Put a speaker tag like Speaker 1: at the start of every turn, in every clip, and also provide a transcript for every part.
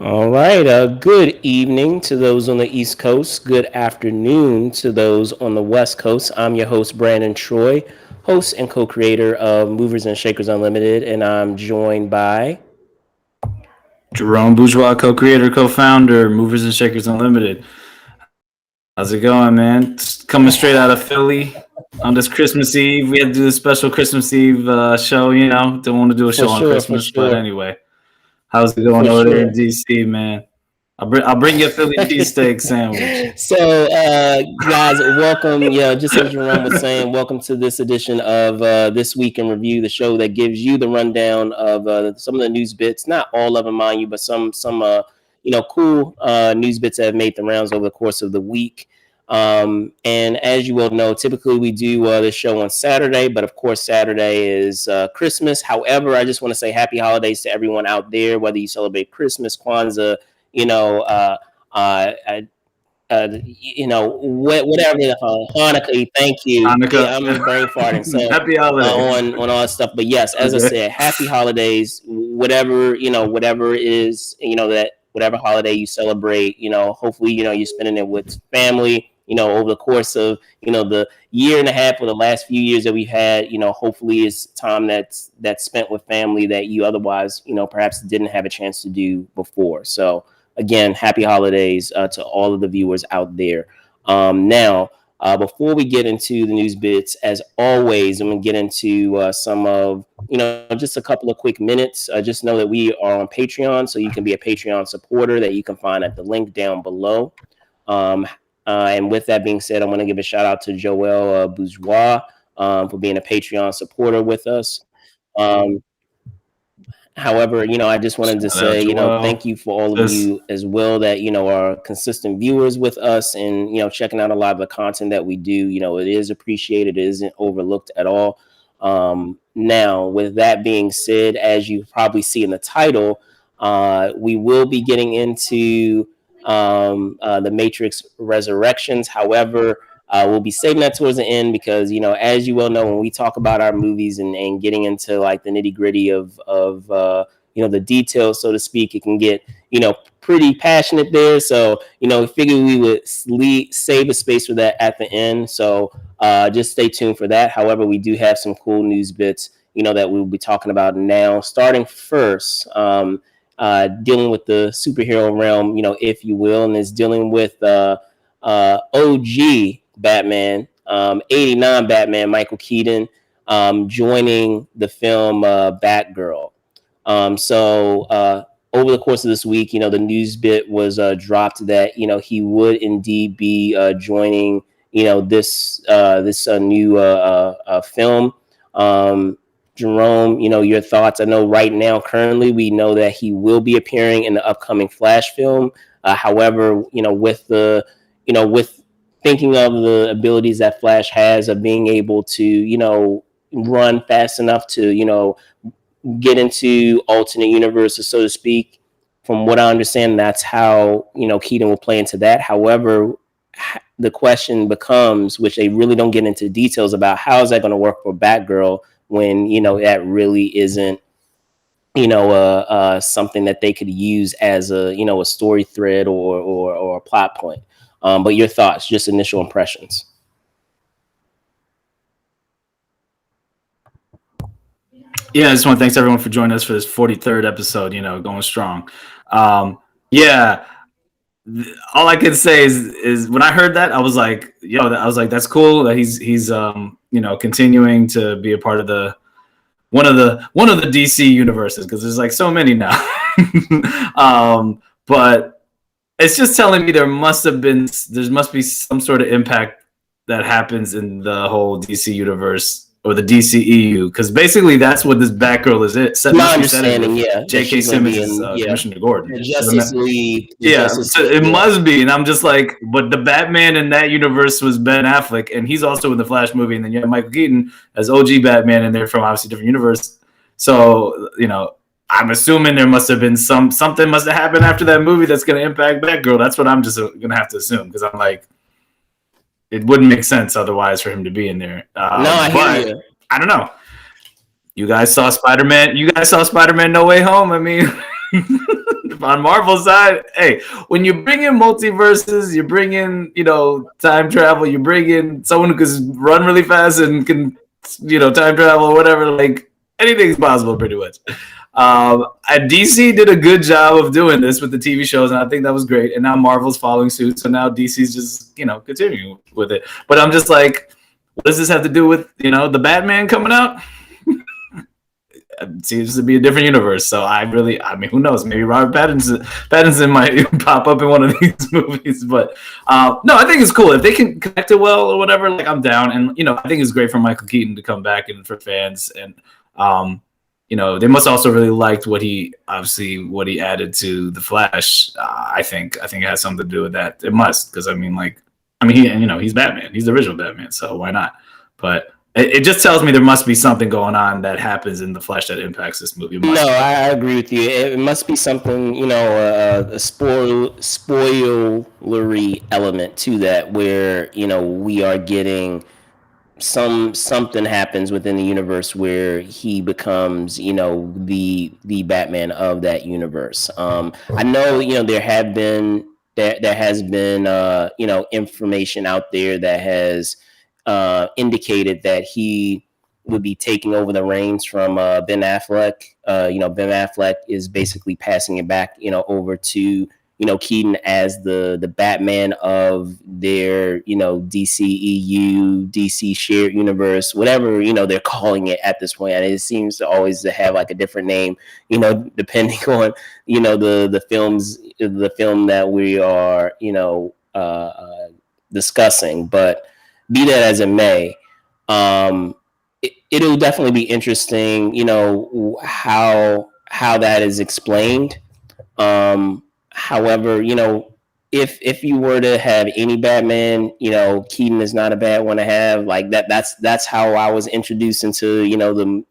Speaker 1: All right. Good evening to those on the East Coast. Good afternoon to those on the West Coast. I'm your host, Brandon Troy, host and co creator of Movers and Shakers Unlimited, and I'm joined by.
Speaker 2: Jerome Bourgeois, co-creator, co-founder, Movers and Shakers Unlimited. How's it going, man? Coming straight out of Philly on this Christmas Eve. We had to do a special Christmas Eve show. Don't want to do a
Speaker 1: For
Speaker 2: show on
Speaker 1: sure, for
Speaker 2: Christmas, but
Speaker 1: sure,
Speaker 2: anyway, how's it going
Speaker 1: for
Speaker 2: over there
Speaker 1: sure.
Speaker 2: in DC, man? I'll bring you a Philly cheesesteak sandwich.
Speaker 1: So, guys, welcome. Yeah, just as Jerome was saying, welcome to this edition of This Week in Review, the show that gives you the rundown of some of the news bits. Not all of them, mind you, but some cool news bits that have made the rounds over the course of the week. And as you well know, typically we do this show on Saturday, but of course Saturday is Christmas. However, I just want to say happy holidays to everyone out there, whether you celebrate Christmas, Kwanzaa, you know, uh, uh, uh, whatever they call it, Hanukkah. Thank you. Yeah,
Speaker 2: Hanukkah.
Speaker 1: I'm brain farting. So
Speaker 2: Happy holidays.
Speaker 1: on all that stuff. But yes, as I
Speaker 2: Okay.
Speaker 1: said, happy holidays. Whatever is that whatever holiday you celebrate. Hopefully you're spending it with family. Over the course of the year and a half or the last few years that we've had. Hopefully it's time that's spent with family that you otherwise perhaps didn't have a chance to do before. So again, happy holidays to all of the viewers out there. Now, before we get into the news bits, as always, I'm going to get into some of, just a couple of quick minutes. Just know that we are on Patreon, so you can be a Patreon supporter that you can find at the link down below. And with that being said, I want to give a shout out to Joel Bourgeois for being a Patreon supporter with us. Um, However, I just wanted to
Speaker 2: Shout out
Speaker 1: say, thank
Speaker 2: Joel.
Speaker 1: you for all of
Speaker 2: Just
Speaker 1: you as well that, are consistent viewers with us and, checking out a lot of the content that we do. It is appreciated. It isn't overlooked at all. Now, with that being said, as you probably see in the title, we will be getting into the Matrix Resurrections. However, we'll be saving that towards the end because, as you well know, when we talk about our movies and getting into like the nitty gritty of the details, so to speak, it can get, pretty passionate there. So, we figured we would save a space for that at the end. So just stay tuned for that. However, we do have some cool news bits, that we'll be talking about now. Starting first, dealing with the superhero realm, if you will, and is dealing with OG Batman, 89 Batman, Michael Keaton, joining the film Batgirl. So over the course of this week, the news bit was dropped that he would indeed be joining this new film. Jerome, your thoughts. I know right now, currently, we know that he will be appearing in the upcoming Flash film. However, with thinking of the abilities that Flash has of being able to, run fast enough to, get into alternate universes, so to speak. From what I understand, that's how Keaton will play into that. However, the question becomes, which they really don't get into details about, how is that going to work for Batgirl when that really isn't something that they could use as a story thread or a plot point. But your thoughts, just initial impressions.
Speaker 2: Yeah, I just want to thanks everyone for joining us for this 43rd episode. Going strong. Yeah, all I can say is when I heard that, I was like, that's cool that he's continuing to be a part of the one of the DC universes, because there's like so many now. But it's just telling me there must be some sort of impact that happens in the whole DC universe or the DCEU, because basically that's what this Batgirl is.
Speaker 1: My understanding, yeah,
Speaker 2: J.K. Simmons is Commissioner Gordon.
Speaker 1: The Justice League.
Speaker 2: So it must be, and I'm just like, but the Batman in that universe was Ben Affleck, and he's also in the Flash movie, and then you have Michael Keaton as OG Batman, and they're from obviously different universe. So I'm assuming there must have been something must have happened after that movie that's going to impact Batgirl. That's what I'm just going to have to assume, because I'm like, it wouldn't make sense otherwise for him to be in there.
Speaker 1: No, I hear you.
Speaker 2: I don't know. You guys saw Spider-Man. You guys saw Spider-Man No Way Home. I mean, on Marvel's side, hey, when you bring in multiverses, you bring in, time travel, you bring in someone who can run really fast and can, time travel or whatever, like anything's possible pretty much. And DC did a good job of doing this with the TV shows, and I think that was great. And now Marvel's following suit, so now DC's just, continuing with it. But I'm just like, what does this have to do with, the Batman coming out? It seems to be a different universe. So I mean, who knows? Maybe Robert Pattinson might pop up in one of these movies. But no, I think it's cool if they can connect it well or whatever. Like, I'm down, and I think it's great for Michael Keaton to come back and for fans, and they must also really liked what he added to the Flash. I think it has something to do with that. It must, because he's Batman. He's the original Batman, so why not? But it just tells me there must be something going on that happens in the Flash that impacts this movie.
Speaker 1: No, I agree with you. It must be something, a spoilery element to that, where we are getting something happens within the universe where he becomes, the Batman of that universe. I know, there has been information out there that has indicated that he would be taking over the reins from Ben Affleck. Ben Affleck is basically passing it back, over to Keaton as the Batman of their DCEU, DC shared universe, whatever they're calling it at this point. And it seems to always to have like a different name, depending on the film that we are discussing. But be that as it may, it'll definitely be interesting, how that is explained. However, if you were to have any Batman, Keaton is not a bad one to have. Like that's how I was introduced into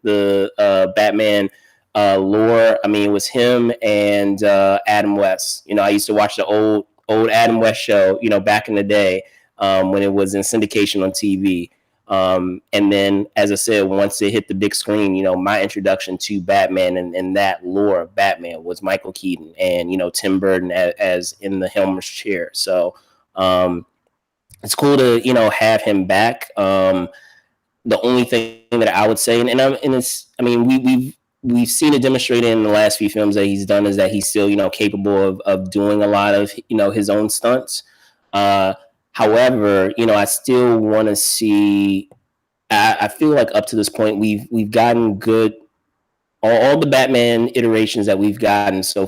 Speaker 1: the Batman lore. I mean, it was him and Adam West. I used to watch the old Adam West show, back in the day, when it was in syndication on TV. And then, as I said, once it hit the big screen, my introduction to Batman and that lore of Batman was Michael Keaton and, Tim Burton as in the Helmer's chair. So it's cool to, have him back. The only thing that I would say, we've seen it demonstrated in the last few films that he's done, is that he's still, capable of doing a lot of, his own stunts. However, I still want to see. I feel like up to this point, we've gotten good. All the Batman iterations that we've gotten so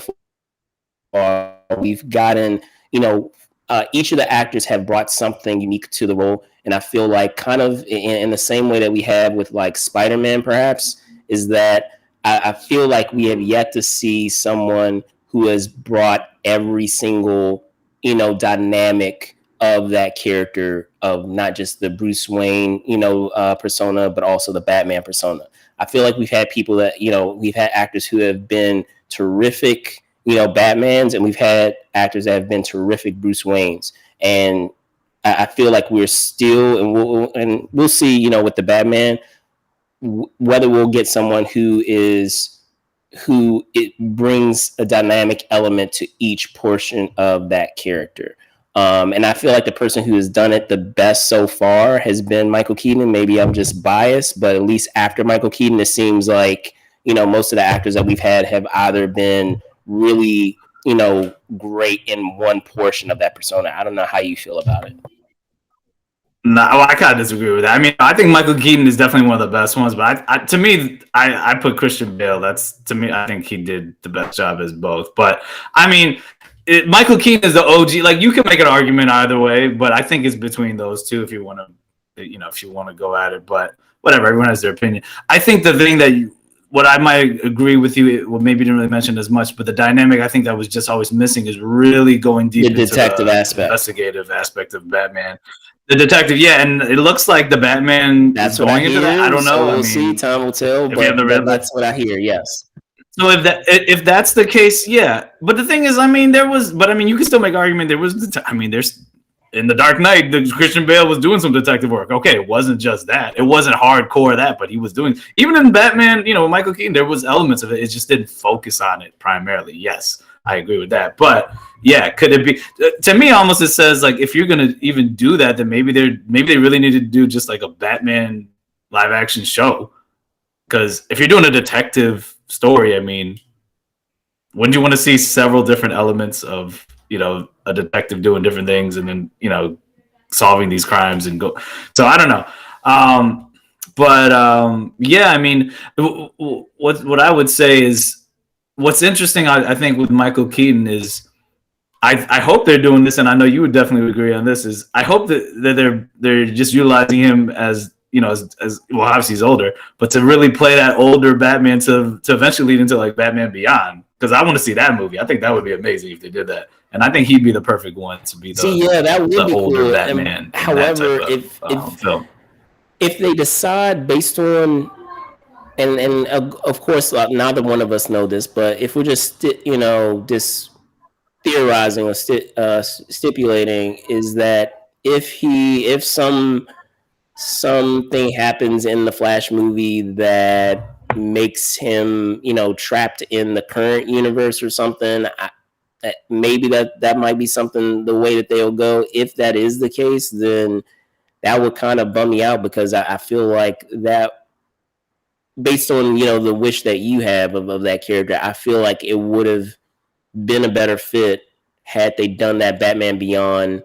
Speaker 1: far, we've gotten. Each of the actors have brought something unique to the role, and I feel like kind of in the same way that we have with like Spider-Man, perhaps, is that I feel like we have yet to see someone who has brought every single dynamic of that character, of not just the Bruce Wayne, persona, but also the Batman persona. I feel like we've had people that, we've had actors who have been terrific, Batmans, and we've had actors that have been terrific Bruce Waynes. And I feel like we're still, and we'll see, with the Batman, whether we'll get someone who it brings a dynamic element to each portion of that character. And I feel like the person who has done it the best so far has been Michael Keaton. Maybe I'm just biased, but at least after Michael Keaton, it seems like, most of the actors that we've had have either been really, great in one portion of that persona. I don't know how you feel about it.
Speaker 2: No, I kind of disagree with that. I mean, I think Michael Keaton is definitely one of the best ones, but I put Christian Bale. I think he did the best job as both. But I mean, Michael Keaton is the OG. Like, you can make an argument either way, but I think it's between those two if you want to go at it. But whatever, everyone has their opinion. I think the thing that what I might agree with you, maybe didn't really mention as much, but the dynamic I think that was just always missing is really going deep into
Speaker 1: detective aspect,
Speaker 2: investigative aspect of Batman. The detective, yeah, and it looks like the Batman
Speaker 1: that's
Speaker 2: is going into that. I don't know.
Speaker 1: So we'll see. Time will tell. But that's what I hear. Yes.
Speaker 2: So if that's the case, yeah. But the thing is, you can still make an argument. There's in The Dark Knight, Christian Bale was doing some detective work. Okay, it wasn't just that. It wasn't hardcore that, but he was doing. Even in Batman, Michael Keaton, there was elements of it. It just didn't focus on it primarily. Yes, I agree with that. But yeah, could it be? To me, almost it says like if you're gonna even do that, then maybe they really need to do just like a Batman live action show. Because if you're doing a detective story, I mean, wouldn't you want to see several different elements of a detective doing different things and then solving these crimes and go? So I don't know. Yeah, I mean, what I would say is what's interesting, I think, with Michael Keaton is I hope they're doing this, and I know you would definitely agree on this. Is I hope that they're just utilizing him as as well. Obviously, he's older, but to really play that older Batman to eventually lead into like Batman Beyond, because I want to see that movie. I think that would be amazing if they did that, and I think he'd be the perfect one to be
Speaker 1: that would be
Speaker 2: older
Speaker 1: cool.
Speaker 2: Batman.
Speaker 1: However,
Speaker 2: film.
Speaker 1: If they decide based on and of course neither one of us know this, but if we're just just theorizing or stipulating, is that if something happens in the Flash movie that makes him trapped in the current universe or something, maybe that might be something the way that they'll go. If that is the case, then that would kind of bum me out, because I feel like that, based on the wish that you have of that character, I feel like it would have been a better fit had they done that Batman Beyond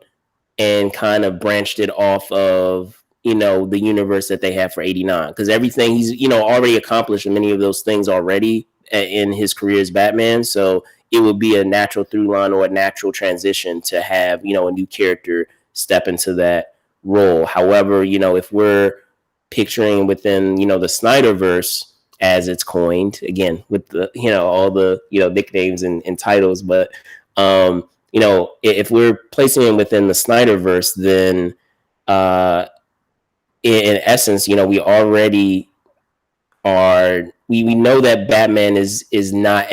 Speaker 1: and kind of branched it off of the universe that they have for 89, because everything he's already accomplished many of those things already in his career as Batman. So it would be a natural through line or a natural transition to have a new character step into that role. However, if we're picturing within the Snyderverse, as it's coined, again with the all the nicknames and titles, but if we're placing it within the Snyderverse, then in essence, we already are. We know that Batman is not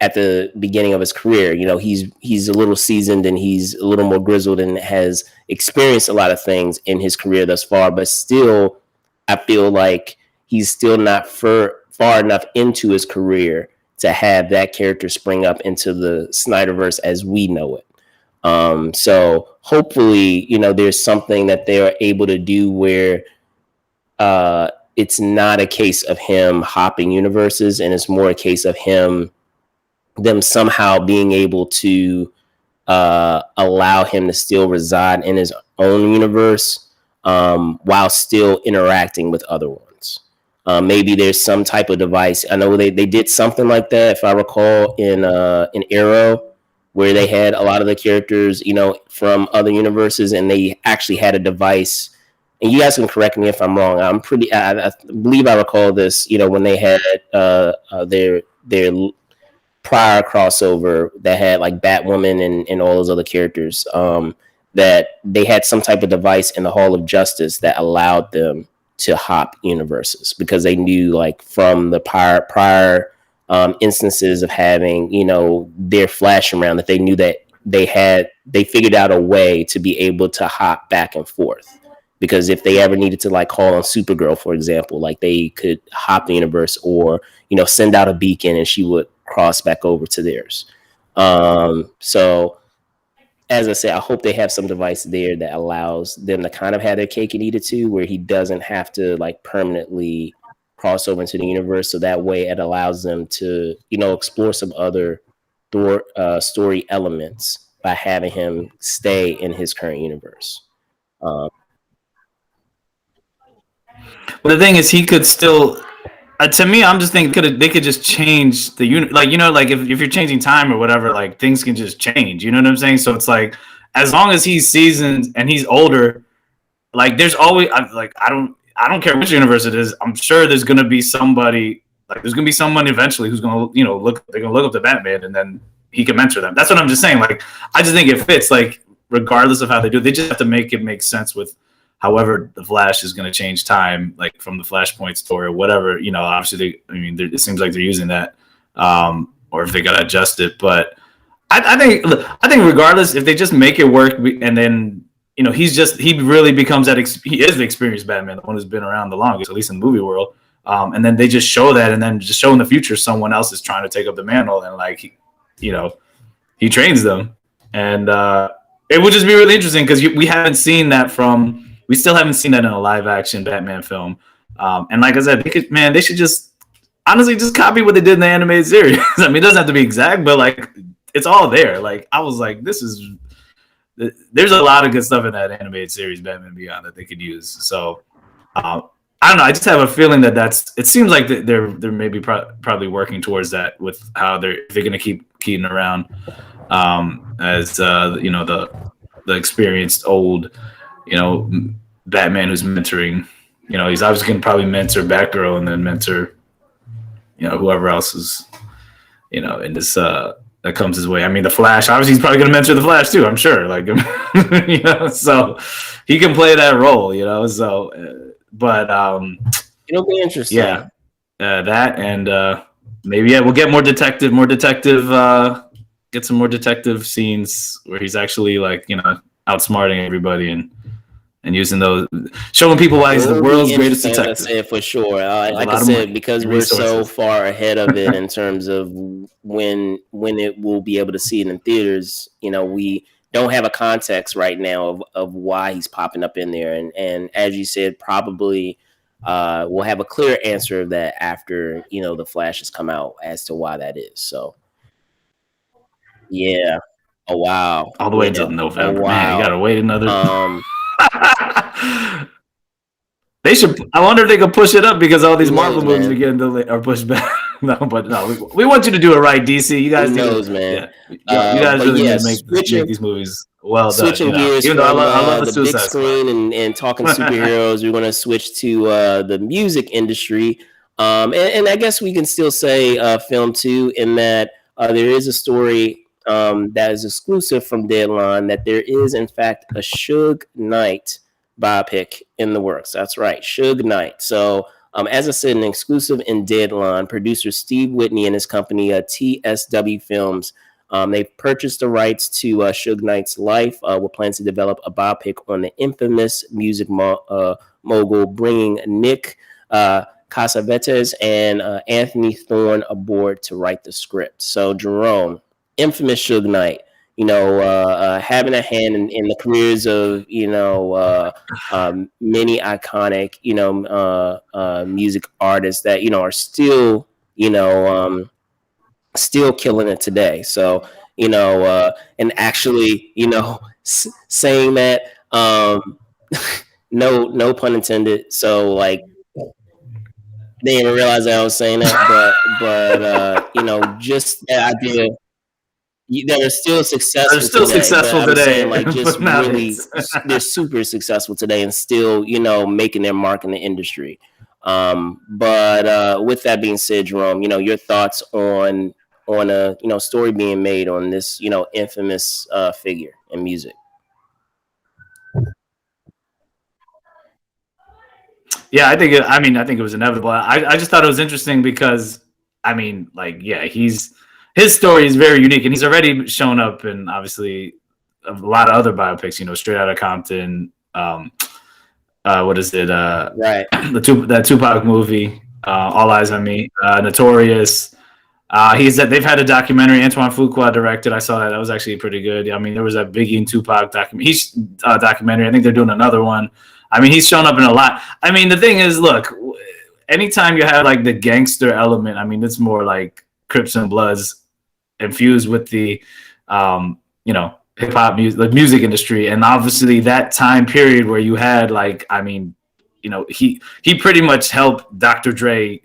Speaker 1: at the beginning of his career. He's a little seasoned and he's a little more grizzled and has experienced a lot of things in his career thus far. But still, I feel like he's still not far enough into his career to have that character spring up into the Snyderverse as we know it. So hopefully, there's something that they're able to do where it's not a case of him hopping universes, and it's more a case of them somehow being able to allow him to still reside in his own universe while still interacting with other ones. Maybe there's some type of device. I know they did something like that, if I recall, in Arrow, where they had a lot of the characters, from other universes, and they actually had a device. And you guys can correct me if I'm wrong. I believe I recall this, when they had their prior crossover that had like Batwoman and all those other characters, that they had some type of device in the Hall of Justice that allowed them to hop universes, because they knew, like, from the prior instances of having their Flash around, that they knew that they figured out a way to be able to hop back and forth, because if they ever needed to, like, call on Supergirl, for example, like, they could hop the universe, or send out a beacon and she would cross back over to theirs. So as I said, I hope they have some device there that allows them to kind of have their cake and eat it too, where he doesn't have to, like, permanently cross over into the universe. So that way it allows them to, explore some other story elements by having him stay in his current universe.
Speaker 2: Well, the thing is, he could still. To me, I'm just thinking they could just change the unit. Like, like if you're changing time or whatever, like, things can just change. You know what I'm saying? So it's like, as long as he's seasoned and he's older, like, there's always I don't care which universe it is. I'm sure there's gonna be somebody, like, there's gonna be someone eventually who's gonna they're gonna look up to Batman, and then he can mentor them. That's what I'm just saying. Like, I just think it fits. Like, regardless of how they do it, they just have to make it make sense with however the Flash is going to change time, like from the Flashpoint story or whatever. Obviously, it seems like they're using that, or if they got to adjust it. But I think regardless, if they just make it work, and then he really becomes he is the experienced Batman, the one who's been around the longest, at least in the movie world. And then they just show that, and then just show in the future someone else is trying to take up the mantle, and, like, he trains them, and it would just be really interesting because we haven't seen that we still haven't seen that in a live action Batman film. And like I said, they should just honestly just copy what they did in the animated series. I mean, it doesn't have to be exact, but like it's all there. Like I was like, there's a lot of good stuff in that animated series, Batman Beyond, that they could use. So I don't know. I just have a feeling that it seems like they're maybe probably working towards that with how they're going to keep Keaton around as the experienced old Batman who's mentoring. He's obviously going to probably mentor Batgirl and then mentor whoever else is in this that comes his way. I mean, the Flash, obviously he's probably going to mentor the Flash too, I'm sure. Like so he can play that role. So but
Speaker 1: it'll be interesting.
Speaker 2: Yeah, that and maybe we'll get more detective. Get some more detective scenes where he's actually like outsmarting everybody and using those, showing people why he's the world's greatest detective.
Speaker 1: I said for sure. Like I said, because we're so far ahead of it in terms of when it will be able to see it in theaters. We don't have a context right now of why he's popping up in there, and as you said, probably we'll have a clear answer of that after the Flash has come out as to why that is. So yeah. Oh wow.
Speaker 2: All the way until November. Oh, wow. Man, you gotta wait another. They should. I wonder if they could push it up because all these Marvel movies are getting delayed or pushed back. No, we want you to do it right, DC. You guys
Speaker 1: man.
Speaker 2: Yeah. You guys really need to make these movies well done.
Speaker 1: Switching gears even though I love the big screen and talking superheroes, we're going to switch to the music industry. And I guess we can still say film too, in that there is a story that is exclusive from Deadline that there is in fact a Suge Knight biopic in the works. That's right, Suge Knight. So as I said, an exclusive in Deadline, producer Steve Whitney and his company TSW Films, they've purchased the rights to Suge Knight's life with plans to develop a biopic on the infamous music mogul, bringing Nick Cassavetes and Anthony Thorne aboard to write the script. So Jerome, infamous Suge Knight, having a hand in the careers of many iconic music artists that are still still killing it today. So and actually saying that no pun intended. So like they didn't even realize that I was saying that, but just that idea. They're still successful.
Speaker 2: They're still
Speaker 1: today,
Speaker 2: successful today.
Speaker 1: Saying, like just really, they're super successful today, and still, making their mark in the industry. But with that being said, Jerome, your thoughts on a story being made on this infamous figure in music.
Speaker 2: Yeah, I think it was inevitable. I just thought it was interesting because his story is very unique, and he's already shown up in obviously a lot of other biopics. Straight Outta Compton. What is it?
Speaker 1: Right.
Speaker 2: That Tupac movie, All Eyes on Me. Notorious. They've had a documentary Antoine Fuqua directed. I saw that. That was actually pretty good. I mean, there was that Biggie and Tupac documentary. I think they're doing another one. I mean, he's shown up in a lot. I mean, the thing is, look, anytime you have like the gangster element, I mean, it's more like Crips and Bloods infused with the hip hop music industry, and obviously that time period where you had he pretty much helped Dr. Dre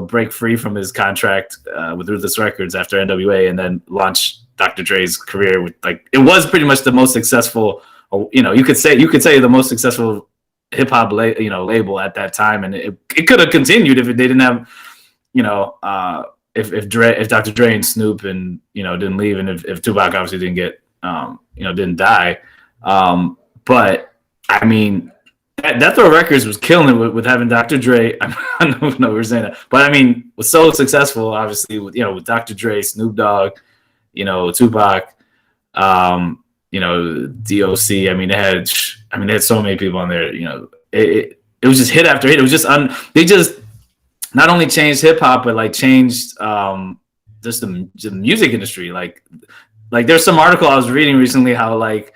Speaker 2: break free from his contract with Ruthless Records after NWA, and then launch Dr. Dre's career with it was pretty much the most successful, you could say the most successful hip hop label at that time, and it could have continued if they didn't have if Dr. Dre and Snoop and didn't leave, and if Tupac obviously didn't get didn't die, but I mean Death Row Records was killing it with having Dr. Dre. I don't know we're saying that, but I mean was so successful obviously with Dr. Dre, Snoop Dogg, Tupac, DOC. I mean they had so many people on there. It was just hit after hit. It was just they just not only changed hip hop, but changed just the music industry. like there's some article I was reading recently how like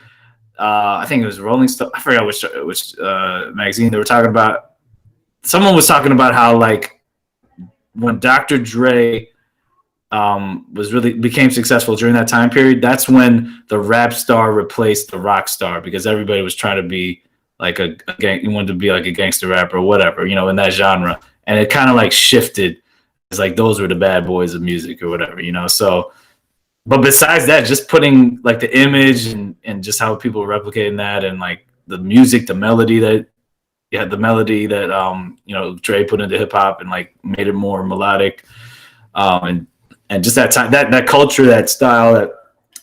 Speaker 2: I think it was Rolling Stone. I forgot which magazine they were talking about. Someone was talking about how like when Dr. Dre was really became successful during that time period, that's when the rap star replaced the rock star because everybody was trying to be like a gang, you wanted to be like a gangster rapper or whatever, you know, in that genre. And it kind of like shifted. It's like those were the bad boys of music or whatever, you know. So, but besides that, just putting like the image and just how people were replicating that and like the music, the melody that you know, Dre put into hip hop and like made it more melodic. And just that time, that culture, that style, that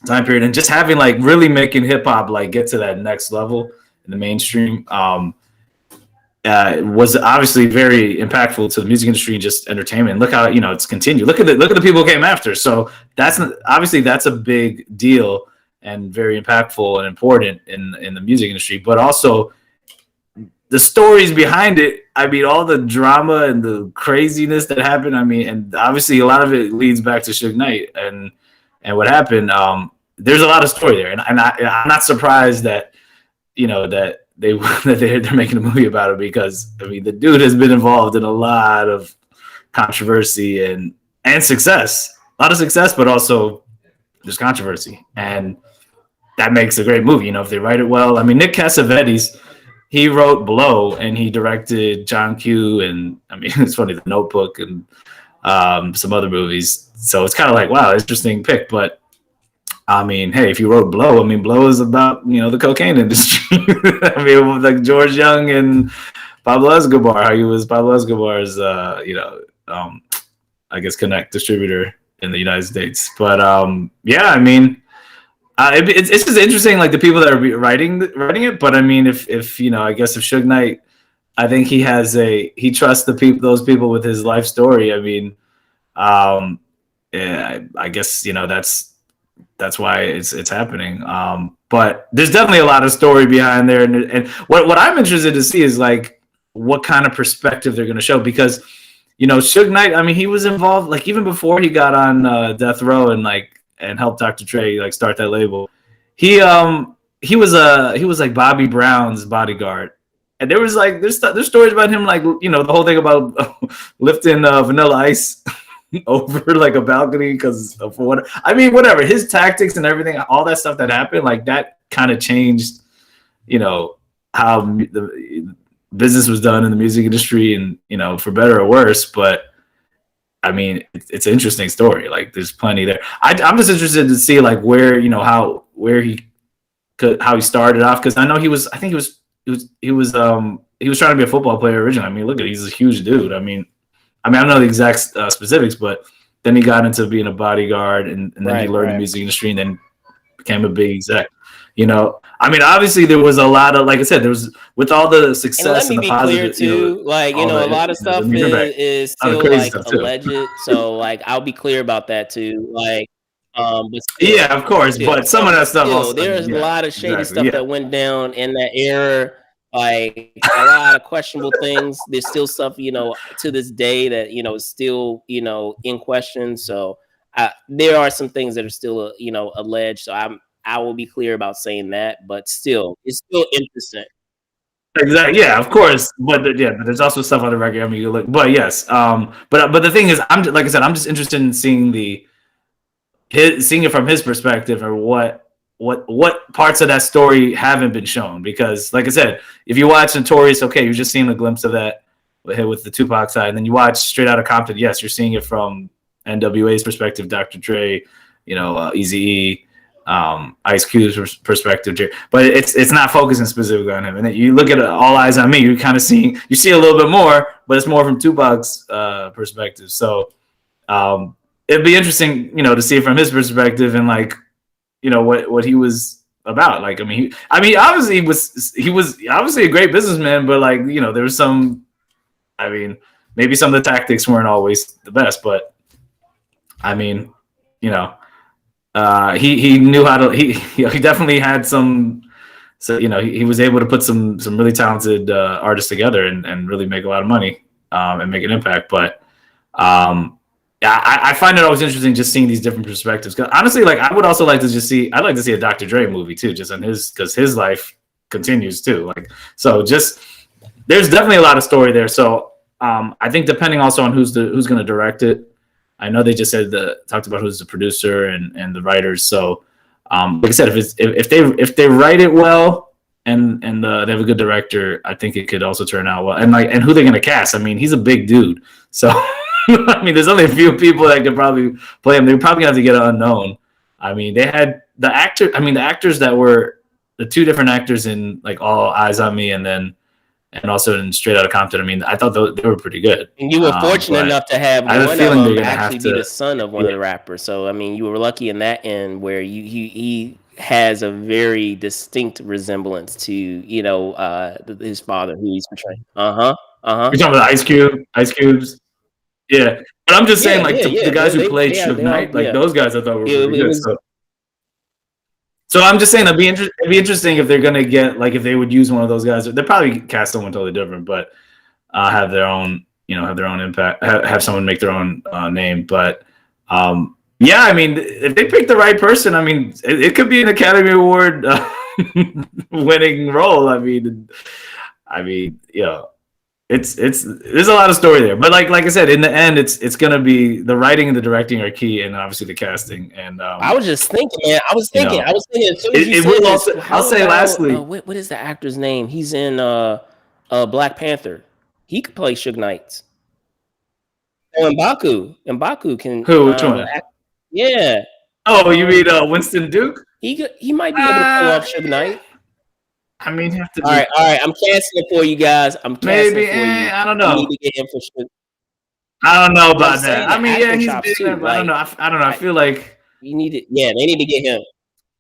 Speaker 2: time period, and just having like really making hip hop like get to that next level in the mainstream was obviously very impactful to the music industry and just entertainment. And look how, you know, it's continued. Look at the people who came after. So that's a big deal and very impactful and important in the music industry. But also the stories behind it. I mean, all the drama and the craziness that happened. I mean, and obviously a lot of it leads back to Suge Knight and what happened. There's a lot of story there, and I'm not surprised that, you know, that they're making a movie about it because I mean the dude has been involved in a lot of controversy and success, a lot of success, but also there's controversy, and that makes a great movie. You know, if they write it well. I mean, Nick Cassavetes, he wrote Blow and he directed John Q. And I mean, it's funny, The Notebook and some other movies. So it's kind of like, wow, interesting pick. But I mean, hey, if you wrote Blow, I mean, Blow is about, you know, the cocaine industry. I mean, like George Young and Pablo Escobar, how he was Pablo Escobar's, you know, I guess Connect distributor in the United States. But yeah, I mean, it's just interesting, like the people that are writing it. But I mean, if you know, I guess if Suge Knight, I think he trusts those people with his life story. I mean, yeah, I guess, you know, that's why it's happening. But there's definitely a lot of story behind there, and what I'm interested to see is like what kind of perspective they're going to show, because, you know, Suge Knight, I mean, he was involved like even before he got on Death Row and helped Dr. Dre like start that label. He was like Bobby Brown's bodyguard, and there was like there's stories about him, like, you know, the whole thing about lifting Vanilla Ice over like a balcony because of what, I mean, whatever, his tactics and everything, all that stuff that happened, like that kind of changed, you know, how the business was done in the music industry, and, you know, for better or worse. But I mean, it's an interesting story. Like, there's plenty there. I'm just interested to see like where, you know, how he started off, because I know he was trying to be a football player originally. I mean, look at, he's a huge dude. I mean, I don't know the exact specifics, but then he got into being a bodyguard, and then he learned the music industry, and then became a big exec. You know, I mean, obviously there was a lot of, like I said, there was, with all the success and the positive,
Speaker 1: too, you know, like, you know, a lot of stuff is still like alleged. So like, I'll be clear about that too. Like, but still,
Speaker 2: yeah, of course, but some of that stuff also,
Speaker 1: there's a lot of shady stuff that went down in that era. Like, a lot of questionable things. There's still stuff, you know, to this day that, you know, is still, you know, in question. So there are some things that are still, you know, alleged. So I will be clear about saying that, but still, it's still interesting.
Speaker 2: Exactly. Yeah, of course. But but there's also stuff on the record. I mean, you look, but yes. But the thing is, like I said, I'm just interested in seeing seeing it from his perspective, or what parts of that story haven't been shown. Because, like I said, if you watch Notorious, okay, you're just seeing a glimpse of that with the Tupac side, and then you watch Straight Outta Compton, yes, you're seeing it from NWA's perspective, Dr. Dre, you know, Eazy-E, Ice Cube's perspective here, but it's not focusing specifically on him. And then you look at All Eyes on Me, you're kind of see a little bit more, but it's more from Tupac's perspective. So it'd be interesting, you know, to see it from his perspective, and like, you know, what he was about. Like, I mean, obviously he was obviously a great businessman, but like, you know, there was some, I mean, maybe some of the tactics weren't always the best, but I mean, you know, he knew how to, he definitely had some, so, you know, he was able to put some really talented artists together and really make a lot of money and make an impact. But yeah, I find it always interesting just seeing these different perspectives. Because honestly, like I would also like to just see. I'd like to see a Dr. Dre movie too, just on his because his life continues too. Like so, just there's definitely a lot of story there. So I think depending also on who's going to direct it. I know they just said talked about who's the producer and the writers. So like I said, if they write it well and they have a good director, I think it could also turn out well. And who they're going to cast? I mean, he's a big dude, so. I mean, there's only a few people that could probably play him. They're probably going to have to get an unknown. I mean, they had the actors that were the two different actors in like All Eyes on Me and also in Straight Outta Compton. I mean, I thought they were pretty good.
Speaker 1: And you were fortunate enough to have one of them actually be the son of one of the rappers. So I mean, you were lucky in that end where he has a very distinct resemblance to his father who he's portraying.
Speaker 2: You're talking about Ice Cubes. Yeah, but I'm just saying, the guys who played Suge Knight, those guys, I thought were really good. So I'm just saying it'd be interesting if they're gonna get if they would use one of those guys. They'll probably cast someone totally different, but have their own impact. Have someone make their own name. But yeah, I mean, if they pick the right person, I mean, it could be an Academy Award winning role. I mean, It's there's a lot of story there, but like I said, in the end, it's gonna be the writing and the directing are key, and obviously the casting. And
Speaker 1: I was just thinking, man. I was thinking. As soon as you said this,
Speaker 2: I'll say lastly,
Speaker 1: what is the actor's name? He's in Black Panther. He could play Suge Knight. Oh, M'Baku can.
Speaker 2: Who? Which one?
Speaker 1: Yeah.
Speaker 2: Oh, you mean Winston Duke?
Speaker 1: He might be able to pull off Suge Knight.
Speaker 2: I mean, you have to.
Speaker 1: All right. I'm casting it for you guys. I don't know.
Speaker 2: You need to get him for sure. I don't know about that. I mean, yeah, he's big. Too, I don't know. I feel like
Speaker 1: you need it. Yeah, they need to get him.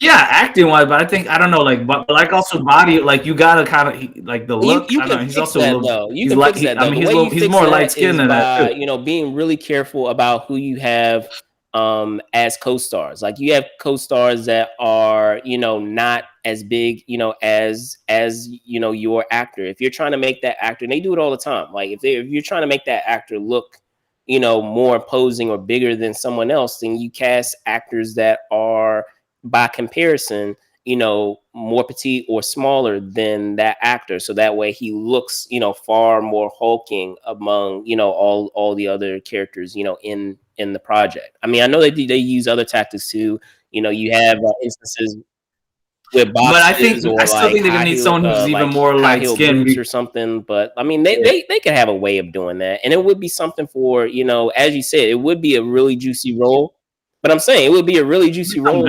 Speaker 2: Yeah, acting wise, but I think I don't know, but also body, you gotta kind of the look.
Speaker 1: You can fix that though. You can fix that though.
Speaker 2: He's more light skinned than that.
Speaker 1: Being really careful about who you have as co-stars. Like you have co-stars that are not as big as your actor. If you're trying to make that actor, and they do it all the time, like if you're trying to make that actor look more imposing or bigger than someone else, then you cast actors that are by comparison more petite or smaller than that actor, so that way he looks far more hulking among all the other characters in the project. I mean, I know they use other tactics too. You have instances with boxes,
Speaker 2: but I still think they're gonna need someone who's even more light skinned
Speaker 1: or something. But I mean, they could have a way of doing that, and it would be something for as you said, it would be a really juicy role. But I'm saying it would be a really juicy role.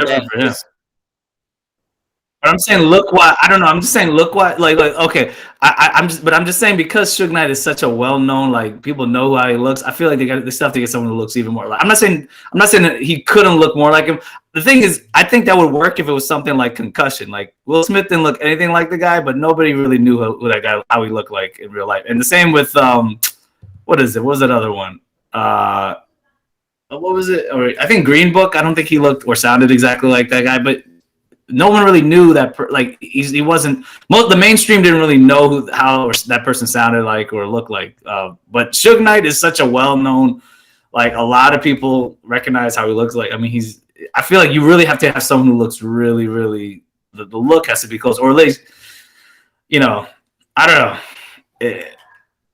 Speaker 2: But I'm saying, look what I don't know. I'm just saying, look what okay. I'm just saying because Suge Knight is such a well-known, people know how he looks. I feel like they have to get someone who looks even more like. I'm not saying that he couldn't look more like him. The thing is, I think that would work if it was something like Concussion. Like Will Smith didn't look anything like the guy, but nobody really knew who that guy, how he looked like in real life. And the same with what is it? What was that other one? What was it? Or I think Green Book. I don't think he looked or sounded exactly like that guy, but no one really knew that. He wasn't. The mainstream didn't really know how that person sounded like or looked like. But Suge Knight is such a well-known. A lot of people recognize how he looks like. I mean, I feel like you really have to have someone who looks really, really. The look has to be close, or at least, I don't know.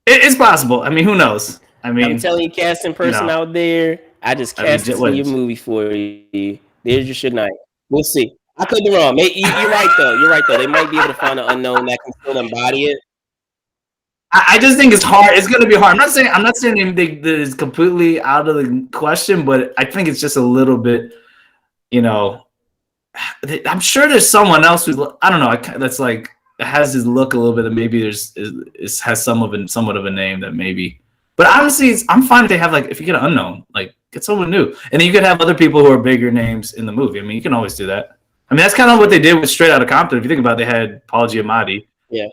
Speaker 2: It's possible. I mean, who knows? I mean,
Speaker 1: I'm telling you, casting person out there. I just cast it for your movie for you. There's your Suge Knight. We'll see. I could be wrong. You're right though. They might be able to find an unknown that can still embody it.
Speaker 2: I just think it's hard. It's going to be hard. I'm not saying anything that is completely out of the question, but I think it's just a little bit. I'm sure there's someone else who I don't know. That's has his look a little bit, and maybe has somewhat of a name that maybe. But honestly, I'm fine if they have if you get an unknown, get someone new, and then you could have other people who are bigger names in the movie. I mean, you can always do that. I mean, that's kind of what they did with Straight Outta Compton. If you think about it, they had Paul Giamatti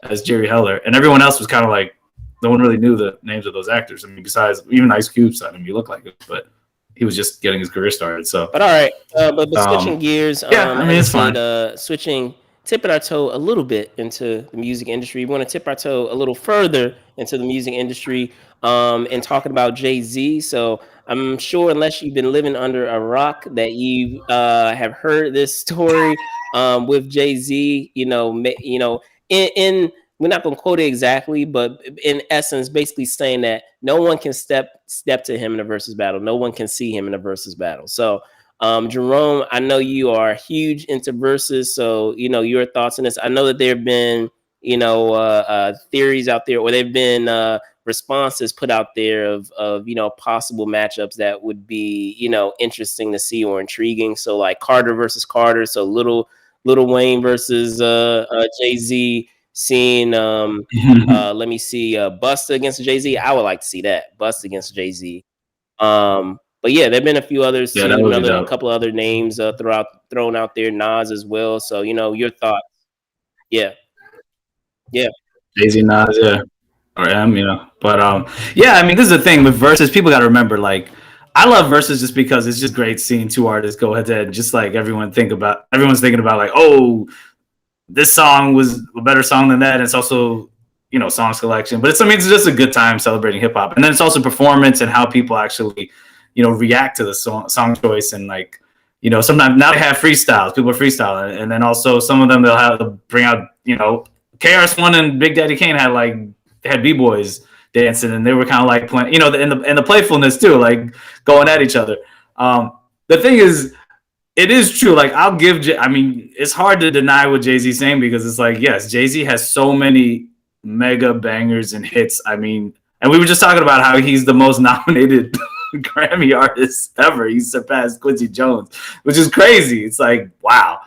Speaker 2: as Jerry Heller, and everyone else was kind of no one really knew the names of those actors. I mean, besides even Ice Cube, he looked like it, but he was just getting his career started. So,
Speaker 1: but all right, but switching gears,
Speaker 2: I mean, it's fine.
Speaker 1: Tipping our toe a little bit into the music industry. We want to tip our toe a little further into the music industry, and talking about Jay-Z. So I'm sure unless you've been living under a rock that you have heard this story with Jay-Z. In we're not going to quote it exactly, but in essence, basically saying that no one can step to him in a versus battle. No one can see him in a versus battle. So, Jerome, I know you are huge into verses. So, your thoughts on this. I know that there have been, theories out there, or there have been responses put out there of possible matchups that would be interesting to see or intriguing. So like Carter versus Carter. So Little Wayne versus Jay-Z. Seeing let me see Busta against Jay-Z. I would like to see that. Busta against Jay-Z. But yeah, there've been a few others
Speaker 2: Yeah,
Speaker 1: too.
Speaker 2: a
Speaker 1: Couple other names thrown out there. Nas as well. So your thoughts. Yeah. Yeah.
Speaker 2: Jay-Z, Nas, yeah, or M, But yeah, I mean, this is the thing with verses. People got to remember, like, I love verses just because it's just great seeing two artists go head to head. Just like everyone's thinking about, like, oh, this song was a better song than that. And it's also, song selection, but it's just a good time celebrating hip hop. And then it's also performance and how people actually, react to the song choice. And like, sometimes now they have freestyles, people are freestyling. And then also some of them, they'll have to bring out, KRS-One and Big Daddy Kane had B-boys dancing, and they were kind of like playing, and the playfulness too, like going at each other. The thing is, it is true. Like it's hard to deny what Jay-Z's saying, because it's like, yes, Jay-Z has so many mega bangers and hits. I mean, and we were just talking about how he's the most nominated Grammy artist ever. He surpassed Quincy Jones, which is crazy. It's like, wow.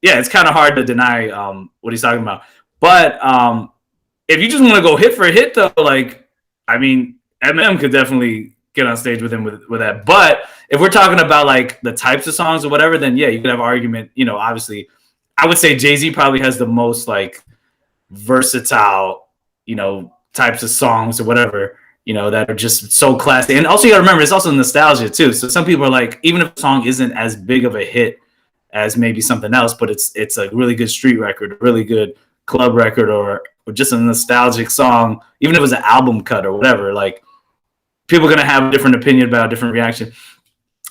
Speaker 2: Yeah, it's kind of hard to deny what he's talking about. But if you just want to go hit for hit, though, like, I mean, Eminem could definitely get on stage with him with that. But if we're talking about like the types of songs or whatever, then yeah, you could have argument. Obviously, I would say Jay-Z probably has the most like versatile, types of songs or whatever, that are just so classic. And also you got to remember, it's also nostalgia too. So some people are like, even if a song isn't as big of a hit as maybe something else, but it's a really good street record, a really good club record, or just a nostalgic song, even if it was an album cut or whatever, like people are going to have a different opinion about a different reaction.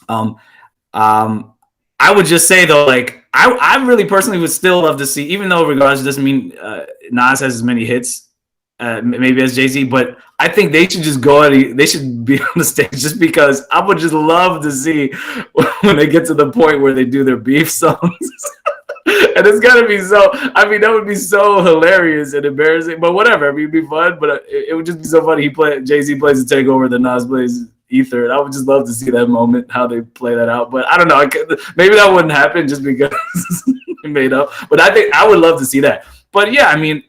Speaker 2: I would just say though, like I really personally would still love to see, even though regardless it doesn't mean Nas has as many hits maybe as Jay-Z, but I think they should just they should be on the stage, just because I would just love to see when they get to the point where they do their beef songs. And it's gotta be that would be so hilarious and embarrassing, but whatever. I mean, it'd be fun, but it would just be so funny. Jay-Z plays the Takeover, the Nas plays Ether, and I would just love to see that moment, how they play that out. But I don't know, maybe that wouldn't happen just because it made up. But I think I would love to see that. But yeah, I mean,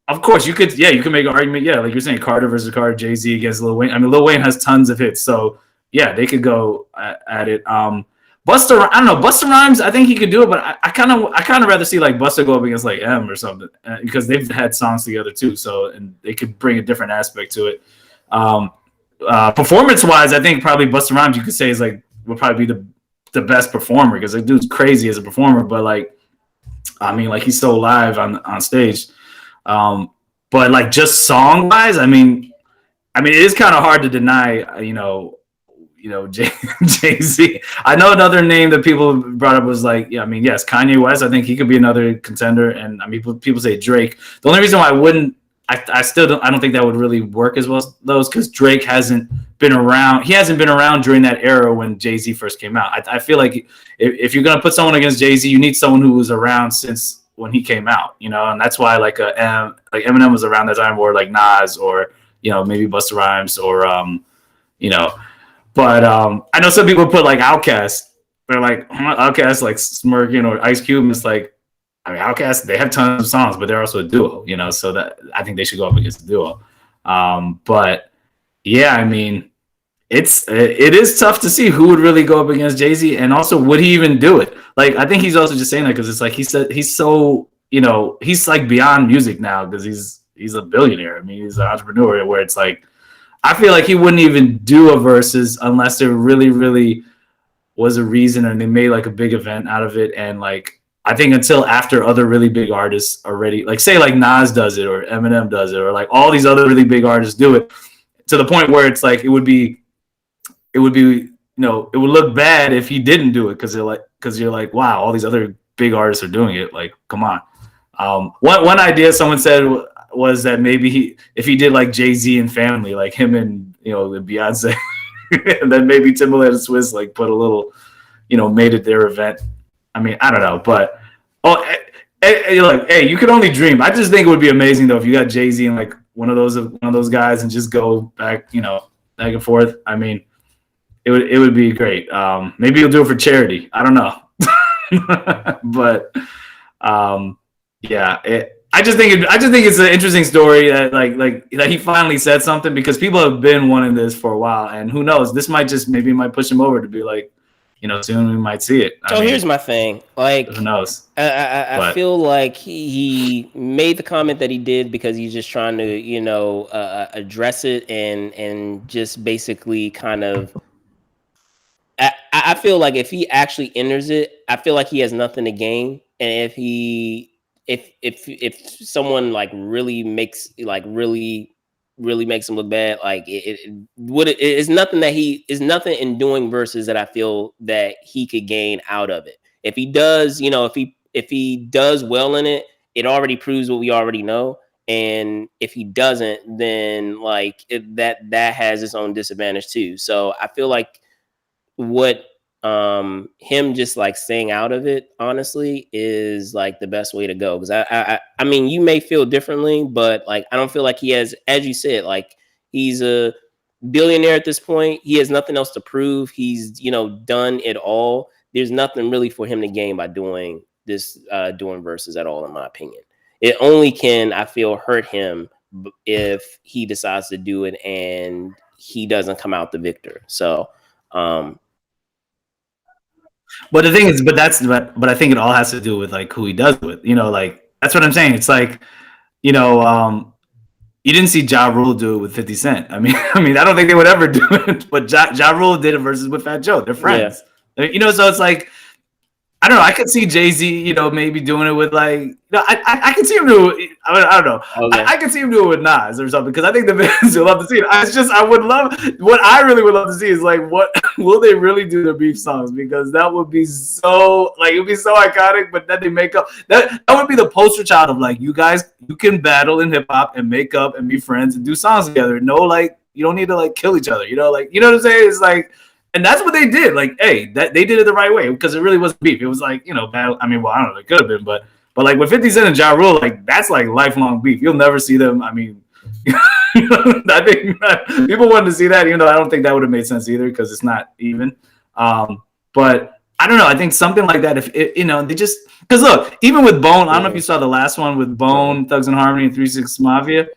Speaker 2: of course, you could make an argument. Yeah, like you're saying, Carter versus Carter, Jay-Z against Lil Wayne. I mean, Lil Wayne has tons of hits, so yeah, they could go at it. Busta, I don't know, Busta Rhymes, I think he could do it, but I kind of rather see like Busta go up against like M or something, because they've had songs together too, so and they could bring a different aspect to it. Performance-wise, I think probably Busta Rhymes, you could say, would probably be the best performer, because the dude's crazy as a performer, but like, I mean, like he's so live on stage. But like just song wise, I mean, it is kind of hard to deny, Jay-Z. I know another name that people brought up was like, yeah, I mean, yes, Kanye West. I think he could be another contender. And I mean, people say Drake. The only reason why I don't think that would really work as well as those, because Drake hasn't been around. He hasn't been around during that era when Jay-Z first came out. I feel like if you're gonna put someone against Jay-Z, you need someone who was around since when he came out, and that's why like Eminem was around that time, or like Nas, or maybe Busta Rhymes, or But I know some people put like Outkast. They're like Outkast, like smirking, or Ice Cube. It's like, I mean, Outkast, they have tons of songs, but they're also a duo, so that I think they should go up against a duo. But yeah, I mean, it is tough to see who would really go up against Jay-Z, and also would he even do it? Like, I think he's also just saying that because it's like he said he's so he's like beyond music now, because he's a billionaire. I mean, he's an entrepreneur, where it's like I feel like he wouldn't even do a versus unless there really, really was a reason and they made like a big event out of it. And like I think until after other really big artists already, like say like Nas does it, or Eminem does it, or like all these other really big artists do it, to the point where it's like it would be it would be, it would look bad if he didn't do it because you're like, wow, all these other big artists are doing it. Like, come on. One idea someone said was that maybe if he did like Jay-Z and Family, like him and Beyonce, and then maybe Timbaland and Swiss like put a little, made it their event. I mean, I don't know, but you're like, hey, you could only dream. I just think it would be amazing though if you got Jay-Z and like one of those guys and just go back, back and forth. I mean, it would be great. Maybe you'll do it for charity. I don't know, but yeah, I just think it's an interesting story that like that he finally said something, because people have been wanting this for a while, and who knows, this might push him over to be like, soon we might see it.
Speaker 1: So here's my thing. Like,
Speaker 2: who knows?
Speaker 1: I feel like he made the comment that he did because he's just trying to, address it and just basically kind of. I feel like if he actually enters it, I feel like he has nothing to gain, and if someone like really makes him look bad, like it's nothing that is nothing in doing verses that I feel that he could gain out of it. If he does, if he does well in it, it already proves what we already know. And if he doesn't, then like that has its own disadvantage too. So I feel like what him just like staying out of it honestly is like the best way to go, because I mean, you may feel differently, but like I don't feel like he has, as you said, like he's a billionaire at this point. He has nothing else to prove. He's done it all. There's nothing really for him to gain by doing this, doing verses at all, in my opinion. It only can, I feel, hurt him if he decides to do it and he doesn't come out the victor. So
Speaker 2: but the thing is, but I think it all has to do with like who he does it with. Like that's what I'm saying. It's like, you didn't see Ja Rule do it with 50 Cent. I mean, I don't think they would ever do it. But Ja Rule did it versus with Fat Joe. They're friends. Yeah. So it's like, I don't know. I could see Jay-Z, maybe doing it with like, I can see him do it. I don't know. Okay. I can see him do it with Nas or something, because I think the fans will love to see it. I would love, what I really would love to see is like, what will they really do their beef songs? Because that would be so, like, it would be so iconic, but then they make up. That would be the poster child of like, you guys, you can battle in hip hop and make up and be friends and do songs together. No, like, you don't need to like kill each other. Like, you know what I'm saying? It's like, and that's what they did. Like, hey, that they did it the right way, because it really wasn't beef. It was like, battle. I mean, well, I don't know, it could have been, but like with 50 Cent and Ja Rule, like that's like lifelong beef. You'll never see them. I mean, I think people wanted to see that, even though I don't think that would have made sense either, because it's not even. But I don't know. I think something like that. If it, they just, because look, even with Bone, I don't know if you saw the last one with Bone, Thugs and Harmony, and 3 6 Mafia.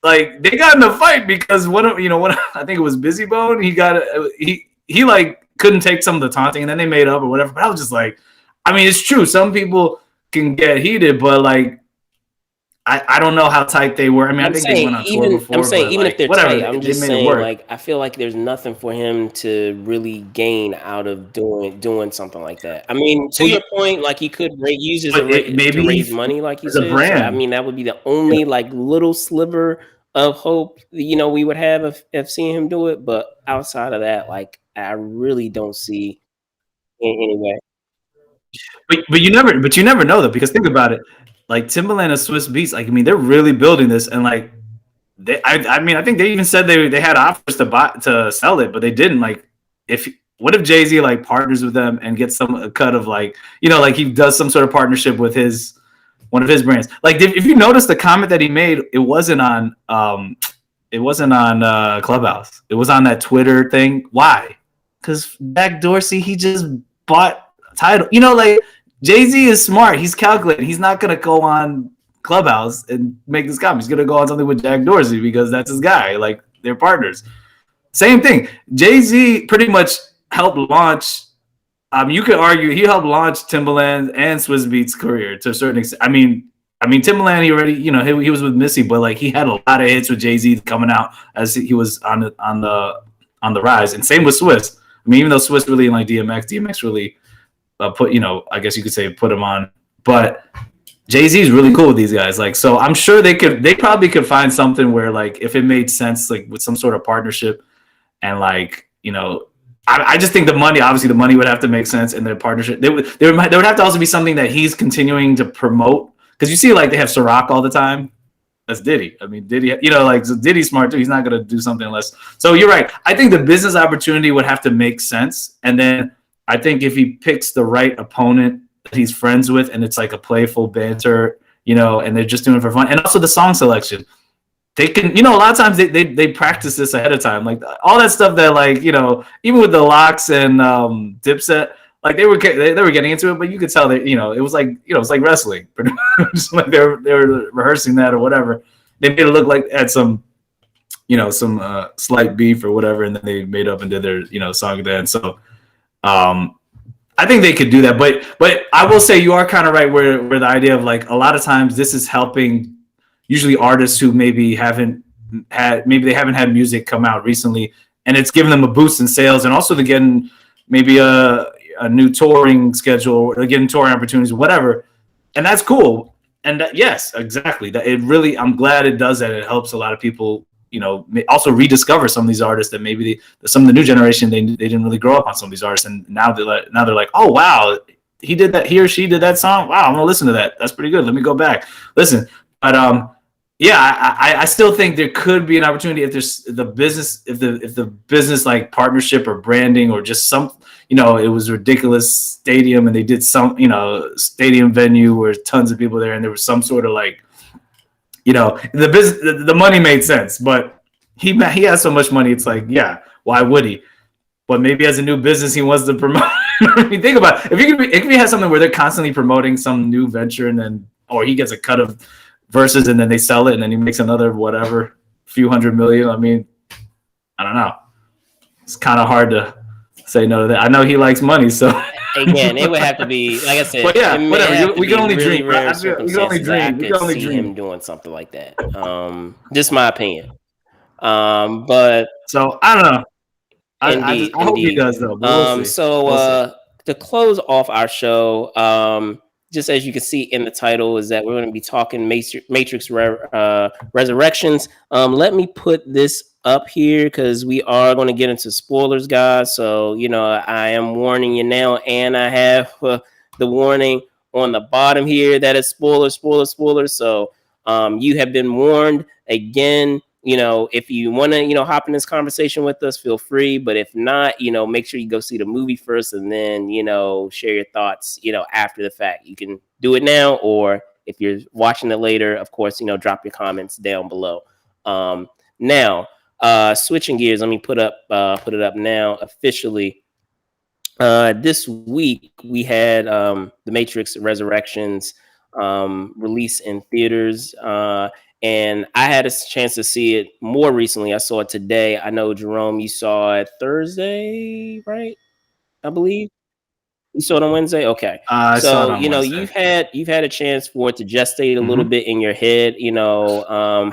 Speaker 2: Like they got in a fight because I think it was Busy Bone. He like couldn't take some of the taunting, and then they made up or whatever. But I was just like, I mean, it's true. Some people can get heated, but like, I don't know how tight they were. I mean, I think they went on tour before.
Speaker 1: I'm saying even
Speaker 2: like,
Speaker 1: if they're
Speaker 2: whatever,
Speaker 1: tight, I'm just saying like I feel like there's nothing for him to really gain out of doing something like that. I mean, to your point, like he could use it to raise money, like you said. So, I mean, that would be the only like little sliver of hope we would have if seeing him do it. But outside of that, like I really don't see any way.
Speaker 2: But you never know though, because think about it. Like Timbaland and Swiss Beats, like I mean, they're really building this, and like I think they even said they had offers to sell it, but they didn't. Like, what if Jay-Z like partners with them and gets a cut of like like he does some sort of partnership with one of his brands. Like if you notice the comment that he made, it wasn't on Clubhouse. It was on that Twitter thing. Why? Because Jack Dorsey, he just bought Tidal. Like Jay-Z is smart. He's calculating. He's not gonna go on Clubhouse and make this comment. He's gonna go on something with Jack Dorsey because that's his guy. Like they're partners. Same thing. Jay-Z pretty much helped launch. You could argue he helped launch Timbaland and Swizz Beatz' career to a certain extent. I mean, Timbaland, he already, he was with Missy, but like he had a lot of hits with Jay-Z coming out as he was on the rise, and same with Swizz. I mean, even though Swizz really like DMX really put, I guess you could say put him on, but Jay-Z is really cool with these guys. Like, so I'm sure they probably could find something where like if it made sense, like with some sort of partnership, and like I just think the money, obviously, the money would have to make sense in their partnership. There would have to also be something that he's continuing to promote, because you see, like, they have Ciroc all the time. That's Diddy. I mean, Diddy, like, so Diddy's smart too. He's not going to do something unless. So you're right. I think the business opportunity would have to make sense. And then I think if he picks the right opponent that he's friends with, and it's like a playful banter, and they're just doing it for fun. And also the song selection. They can, a lot of times they practice this ahead of time. Like, all that stuff that, like, even with the Locks and Dipset, like, they were getting into it, but you could tell that, it was like, it's like wrestling. Like they were rehearsing that or whatever. They made it look like they had some slight beef or whatever, and then they made up and did their, song and dance. So I think they could do that. But I will say you are kind of right where the idea of, like, a lot of times this is helping usually artists who maybe haven't had music come out recently, and it's giving them a boost in sales, and also they're getting maybe a new touring schedule, or getting touring opportunities, whatever, and that's cool. And yes, exactly. That it really, I'm glad it does that. It helps a lot of people, also rediscover some of these artists that maybe some of the new generation they didn't really grow up on some of these artists, and now they're like, oh wow, he or she did that song. Wow, I'm gonna listen to that. That's pretty good. Let me go back listen. But yeah, I still think there could be an opportunity if there's the business like partnership or branding, or just some, it was a ridiculous stadium and they did some, stadium venue where tons of people there, and there was some sort of, like, the money made sense, but he has so much money. It's like, yeah, why would he? But maybe as a new business, he wants to promote. I mean, think about it. If he has something where they're constantly promoting some new venture, and then, or he gets a cut of verses and then they sell it and then he makes another whatever few $100 million. I mean, I don't know. It's kind of hard to say no to that. I know he likes money, so
Speaker 1: again, it would have to be, like I said.
Speaker 2: But yeah, whatever. We can only dream. We
Speaker 1: can only dream. We can only dream him doing something like that. Just my opinion. But
Speaker 2: so I don't know.
Speaker 1: I
Speaker 2: hope he does though.
Speaker 1: We'll so to close off our show, just as you can see in the title, is that we're going to be talking Matrix Resurrections. Let me put this up here because we are going to get into spoilers, guys. So, I am warning you now, and I have the warning on the bottom here that is spoilers. So you have been warned. Again, if you want to, hop in this conversation with us, feel free. But if not, make sure you go see the movie first and then, share your thoughts, after the fact. You can do it now, or if you're watching it later, of course, drop your comments down below. Now, switching gears, let me put it up now officially. This week we had The Matrix Resurrections release in theaters. And I had a chance to see it more recently. I saw it today. I know, Jerome, you saw it Thursday, right? I believe you saw it on Wednesday. Okay, so you've had a chance for it to gestate a little bit in your head.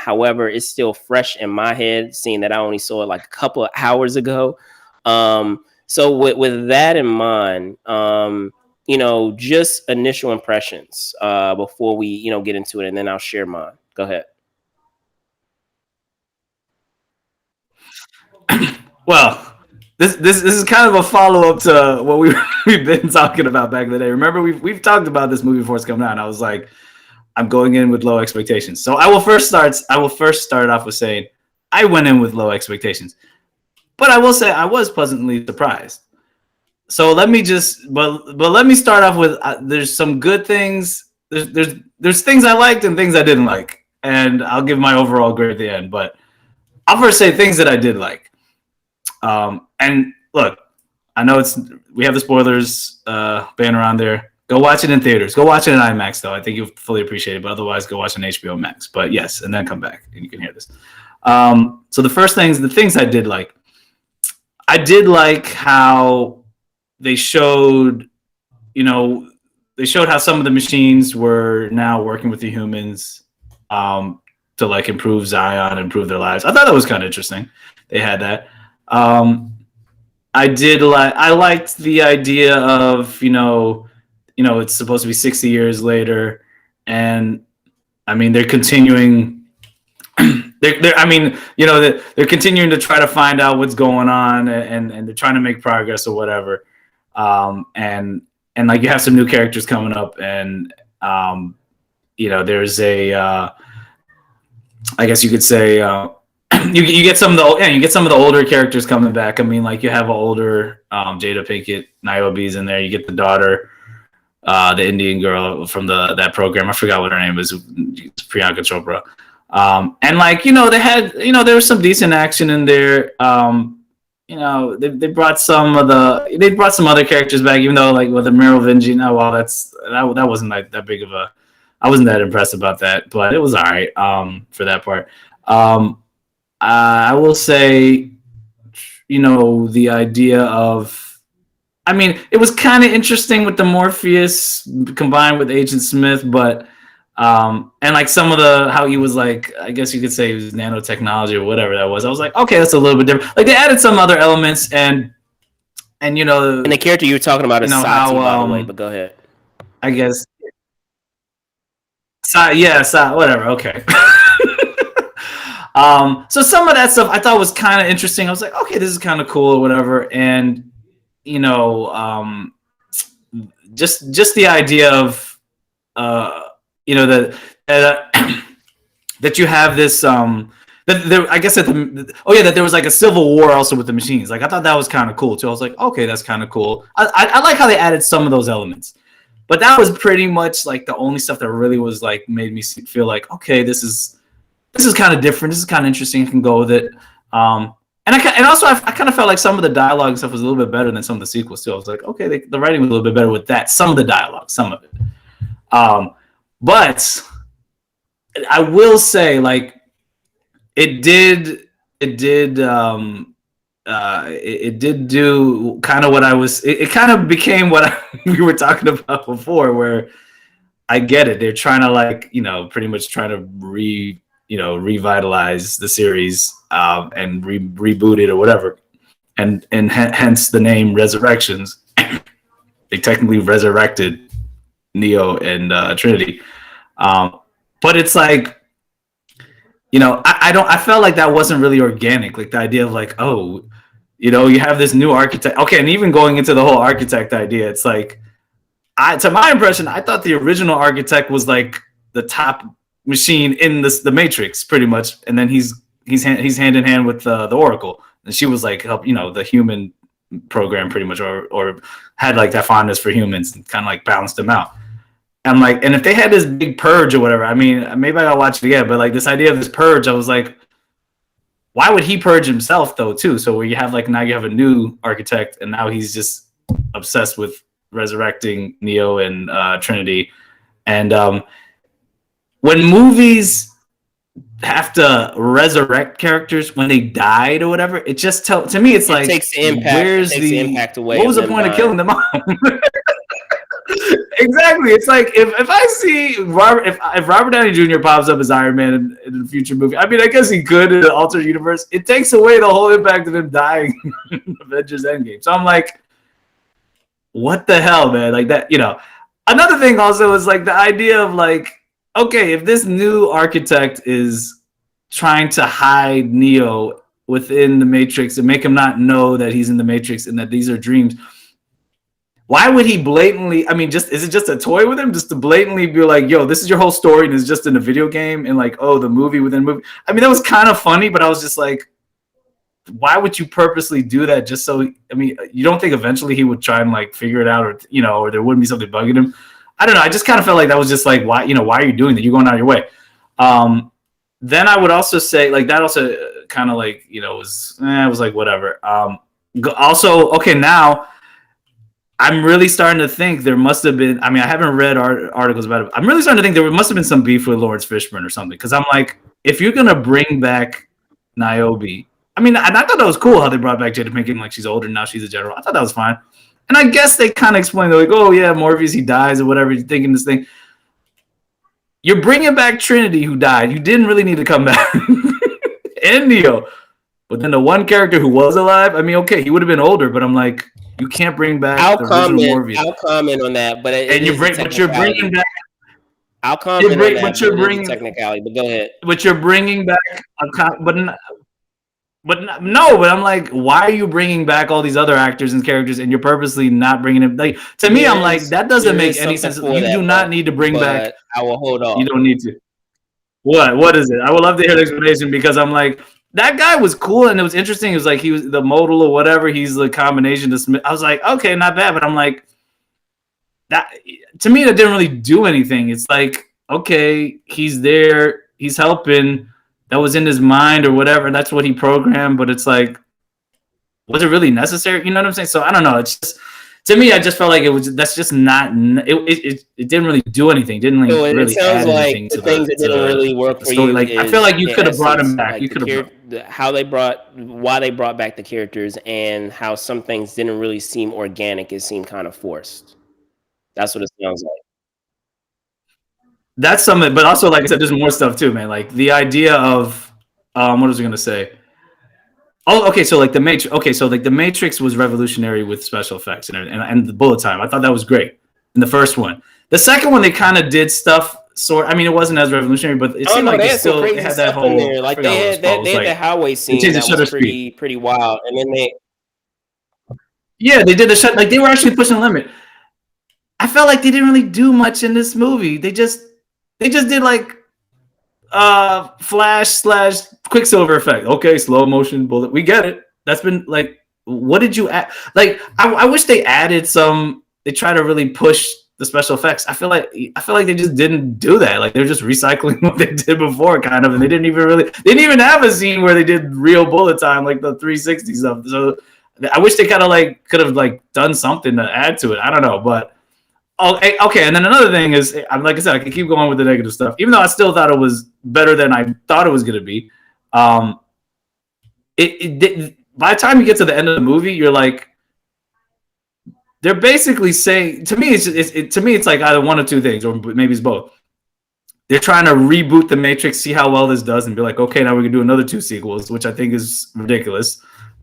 Speaker 1: However, it's still fresh in my head, seeing that I only saw it like a couple of hours ago. So with that in mind, just initial impressions before we get into it, and then I'll share mine. Go ahead.
Speaker 2: Well, this is kind of a follow up to what we've been talking about back in the day. Remember, we've talked about this movie before it's coming out. And I was like, I'm going in with low expectations. So I will first start off with saying I went in with low expectations, but I will say I was pleasantly surprised. So let me start off with there's some good things. There's things I liked and things I didn't like, and I'll give my overall grade at the end. But I'll first say things that I did like. And look, I know we have the spoilers banner on there. Go watch it in theaters. Go watch it in IMAX, though. I think you'll fully appreciate it. But otherwise, go watch it on HBO Max. But yes, and then come back and you can hear this. So the things I did like how they showed, how some of the machines were now working with the humans to like improve Zion, improve their lives. I thought that was kind of interesting. They had that. I liked the idea of, it's supposed to be 60 years later, and I mean, they're continuing I mean, they're continuing to try to find out what's going on, and they're trying to make progress or whatever. And like you have some new characters coming up, and there's a I guess you could say you get some of the older characters coming back. I mean, like you have an older Jada Pinkett, Niobe's in there. You get the daughter, the Indian girl from that program. I forgot what her name is. Priyanka Chopra. And like they had there was some decent action in there. They brought some other characters back, even though like with the Merovingian. That wasn't like that big of a. I wasn't that impressed about that, but it was all right for that part. I will say, the idea of, I mean, it was kind of interesting with the Morpheus combined with Agent Smith, but and like some of how he was like, I guess you could say it was nanotechnology or whatever that was. I was like, okay, that's a little bit different. Like they added some other elements and and
Speaker 1: the character you were talking about is Sati, by the way, but go ahead.
Speaker 2: I guess. Whatever. Okay. So some of that stuff I thought was kind of interesting. I was like, okay, this is kind of cool or whatever. And just the idea of that you have this I guess that there was like a civil war also with the machines. Like I thought that was kind of cool too. I was like, okay, that's kind of cool. I like how they added some of those elements. But that was pretty much like the only stuff that really was like made me feel like, okay, this is kind of different. This is kind of interesting. I can go with it. And also I kind of felt like some of the dialogue stuff was a little bit better than some of the sequels too. I was like, okay, the writing was a little bit better with that. Some of the dialogue, some of it. But I will say, like, it did do kind of what I was. It kind of became what we were talking about before, where I get it. They're trying to like, pretty much trying to revitalize the series and reboot it or whatever, and hence the name Resurrections. They technically resurrected Neo and Trinity, but it's like. I felt like that wasn't really organic. Like the idea of like, oh, you have this new architect. Okay, and even going into the whole architect idea, it's like, to my impression, I thought the original architect was like the top machine in the Matrix, pretty much, and then he's hand in hand with the Oracle, and she was like, help, the human program, pretty much, or had like that fondness for humans and kind of like balanced them out. I'm like, and if they had this big purge or whatever, I mean, maybe I gotta watch it again, but like this idea of this purge, I was like, why would he purge himself though, too? So where you have like, now you have a new architect and now he's just obsessed with resurrecting Neo and Trinity. And when movies have to resurrect characters when they died or whatever, it just to me, it's like,
Speaker 1: takes the impact away.
Speaker 2: What was the point of killing them off? Exactly. It's like if I see if Robert Downey Jr. pops up as Iron Man in a future movie, I mean, I guess he could in an alternate universe. It takes away the whole impact of him dying in Avengers Endgame. So I'm like, what the hell, man? Like that, Another thing also is like the idea of like, okay, if this new architect is trying to hide Neo within the Matrix and make him not know that he's in the Matrix and that these are dreams. Why would he blatantly? I mean, is it just a toy with him? Just to blatantly be like, "Yo, this is your whole story, and it's just in a video game," and like, "Oh, the movie within movie." I mean, that was kind of funny, but I was just like, "Why would you purposely do that?" Just so, I mean, you don't think eventually he would try and like figure it out, or or there wouldn't be something bugging him? I don't know. I just kind of felt like that was just like, why are you doing that? You're going out of your way. Then I would also say like that also kind of like it was like whatever. Also, okay, now. I'm really starting to think there must have been. I mean, I haven't read articles about it. I'm really starting to think there must have been some beef with Lawrence Fishburne or something. Because I'm like, if you're gonna bring back Niobe, I mean, I thought that was cool how they brought back Jada Pinkett, like she's older now, she's a general. I thought that was fine. And I guess they kind of explained, they're like, oh yeah, Morpheus, he dies or whatever. You're thinking this thing. You're bringing back Trinity, who died. You didn't really need to come back, and Neo. But then the one character who was alive, I mean, okay, he would have been older, but I'm like. You can't bring back the original Morpheus.
Speaker 1: I'll comment on that, but
Speaker 2: you're bringing back.
Speaker 1: I'll comment on that,
Speaker 2: but
Speaker 1: but
Speaker 2: you're
Speaker 1: it is a
Speaker 2: bringing,
Speaker 1: technicality. But go ahead.
Speaker 2: but you're bringing back no, but I'm like, why are you bringing back all these other actors and characters, and you're purposely not bringing it? Like, to me, I'm like, that doesn't
Speaker 1: There
Speaker 2: make
Speaker 1: is
Speaker 2: any
Speaker 1: something
Speaker 2: sense.
Speaker 1: for
Speaker 2: You
Speaker 1: that,
Speaker 2: do not need to bring back.
Speaker 1: but I will hold
Speaker 2: You
Speaker 1: off.
Speaker 2: don't need to. What is it? I would love to hear the explanation, because I'm like, that guy was cool and it was interesting. It was like he was the modal or whatever. He's the combination to Smith. I was like, okay, not bad, but I'm like, that to me that didn't really do anything. It's like, okay, he's there, he's helping. That was in his mind or whatever. That's what he programmed. But it's like, was it really necessary? You know what I'm saying? So I don't know. It's just, to me, I just felt like it was. That's just not. It didn't really do anything. It didn't
Speaker 1: So
Speaker 2: really
Speaker 1: it sounds
Speaker 2: add
Speaker 1: like
Speaker 2: anything
Speaker 1: the
Speaker 2: to
Speaker 1: things that didn't really work
Speaker 2: the
Speaker 1: for
Speaker 2: story.
Speaker 1: you
Speaker 2: Like, I
Speaker 1: is,
Speaker 2: feel like you
Speaker 1: in
Speaker 2: could have brought him
Speaker 1: essence,
Speaker 2: back.
Speaker 1: like
Speaker 2: You could have.
Speaker 1: why they brought back the characters, and how some things didn't really seem organic. It seemed kind of forced. That's what it sounds like.
Speaker 2: That's something, but also, like I said, there's more stuff too, man. Like the idea of, what was I gonna say? Oh, okay. So like the Matrix. Okay, so like the Matrix was revolutionary with special effects and the bullet time. I thought that was great in the first one. The second one, they kind of did stuff. I mean, it wasn't as revolutionary, but it
Speaker 1: Oh
Speaker 2: seemed
Speaker 1: no,
Speaker 2: like
Speaker 1: they
Speaker 2: it
Speaker 1: had some
Speaker 2: still
Speaker 1: crazy
Speaker 2: had that
Speaker 1: stuff in
Speaker 2: whole.
Speaker 1: there.
Speaker 2: I
Speaker 1: Like
Speaker 2: forgot what it was called. It was
Speaker 1: they had the
Speaker 2: like
Speaker 1: highway
Speaker 2: they
Speaker 1: scene
Speaker 2: changed the
Speaker 1: that
Speaker 2: shutter
Speaker 1: was
Speaker 2: speed.
Speaker 1: pretty wild, and then they
Speaker 2: Yeah, they did the shut. Like they were actually pushing the limit. I felt like they didn't really do much in this movie. They just did like flash / Quicksilver effect. Okay, slow motion bullet. We get it. That's been like, what did you add? Like, I wish they added some. They try to really push the special effects. I feel like they just didn't do that. Like they're just recycling what they did before, kind of, and they didn't even have a scene where they did real bullet time like the 360 stuff. So I wish they kind of like could have like done something to add to it. I don't know, but. Oh, okay. And then another thing is, like I said, I can keep going with the negative stuff, even though I still thought it was better than I thought it was going to be. By the time you get to the end of the movie, you're like, they're basically saying, to me, it's like either one of two things, or maybe it's both. They're trying to reboot the Matrix, see how well this does, and be like, okay, now we can do another 2 sequels, which I think is ridiculous,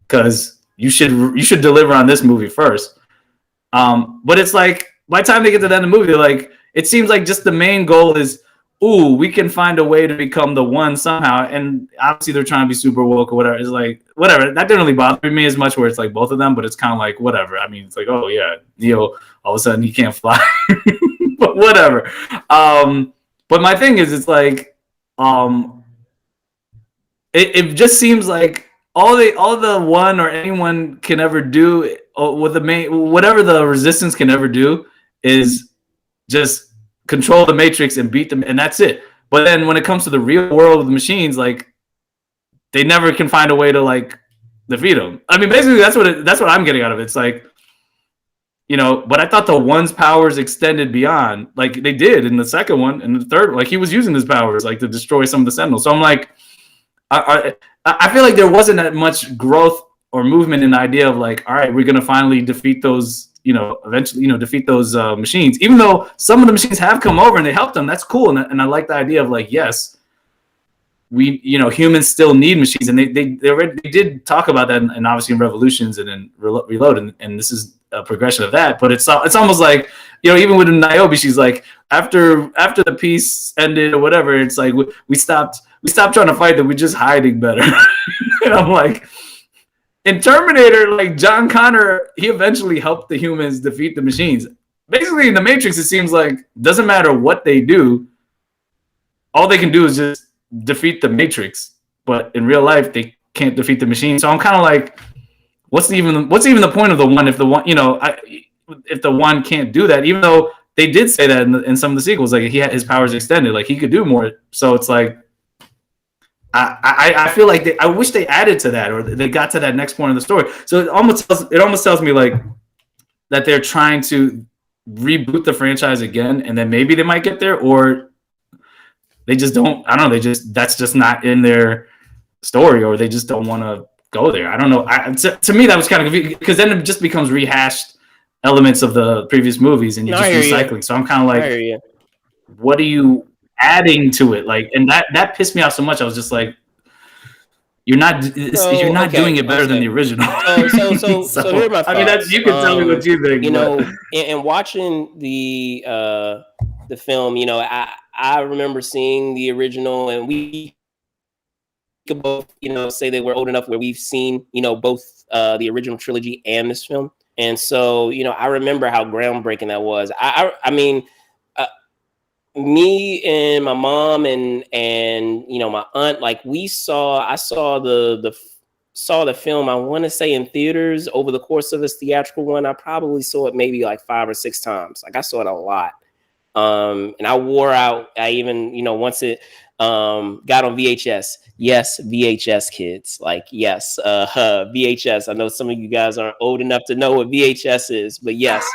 Speaker 2: because you should deliver on this movie first. But it's like, by the time they get to the end of the movie, they're like, it seems like just the main goal is, ooh, we can find a way to become the one somehow. And obviously they're trying to be super woke or whatever. It's like, whatever. That didn't really bother me as much, where it's like both of them, but it's kind of like, whatever. I mean, it's like, oh yeah, Neo, all of a sudden he can't fly. But whatever. But my thing is, it's like, it just seems like all the one or anyone can ever do, with whatever the resistance can ever do, is just control the Matrix and beat them, and that's it. But then when it comes to the real world with the machines, like they never can find a way to like defeat them. I mean, basically that's what I'm getting out of it. It's like, but I thought the one's powers extended beyond, like they did in the second one and the third. Like he was using his powers like to destroy some of the Sentinels. So I'm like, I feel like there wasn't that much growth or movement in the idea of like, all right, we're gonna finally defeat those. Eventually, defeat those machines. Even though some of the machines have come over and they helped them, that's cool. And I like the idea of like, yes, we, humans still need machines, and they did talk about that, and obviously in Revolutions and in Reload, and this is a progression of that. But it's almost like, even with Niobe, she's like, after the peace ended or whatever, it's like we stopped trying to fight them. We're just hiding better. And I'm like. In Terminator, like John Connor, he eventually helped the humans defeat the machines. Basically, in the Matrix, it seems like doesn't matter what they do, all they can do is just defeat the Matrix. But in real life, they can't defeat the machine. So I'm kind of like, what's even the point of the one if the one, if the one can't do that? Even though they did say that in some of the sequels, like he had his powers extended, like he could do more. So it's like. I feel like I wish they added to that, or they got to that next point of the story. So it almost tells me like that they're trying to reboot the franchise again, and then maybe they might get there, or they just don't. I don't know. That's just not in their story, or they just don't want to go there. I don't know. To me, that was kind of confusing, because then it just becomes rehashed elements of the previous movies, and you're just recycling. So I'm kind of like, what are you adding to it? Like, and that pissed me off so much. I was just like, you're not doing it better than the original.
Speaker 1: So here are my thoughts.
Speaker 2: I mean, you can tell me what you think.
Speaker 1: In watching the film, I I remember seeing the original, and we could both, say that we're old enough where we've seen, both the original trilogy and this film. And so, I remember how groundbreaking that was. I mean, uh, me and my mom and my aunt, like I saw saw the film, I want to say, in theaters. Over the course of this theatrical one, I probably saw it maybe like 5 or 6 times. Like, I saw it a lot. And I wore out. I even, once it got on VHS. Yes, VHS kids. Like, yes, VHS. I know some of you guys aren't old enough to know what VHS is, but yes.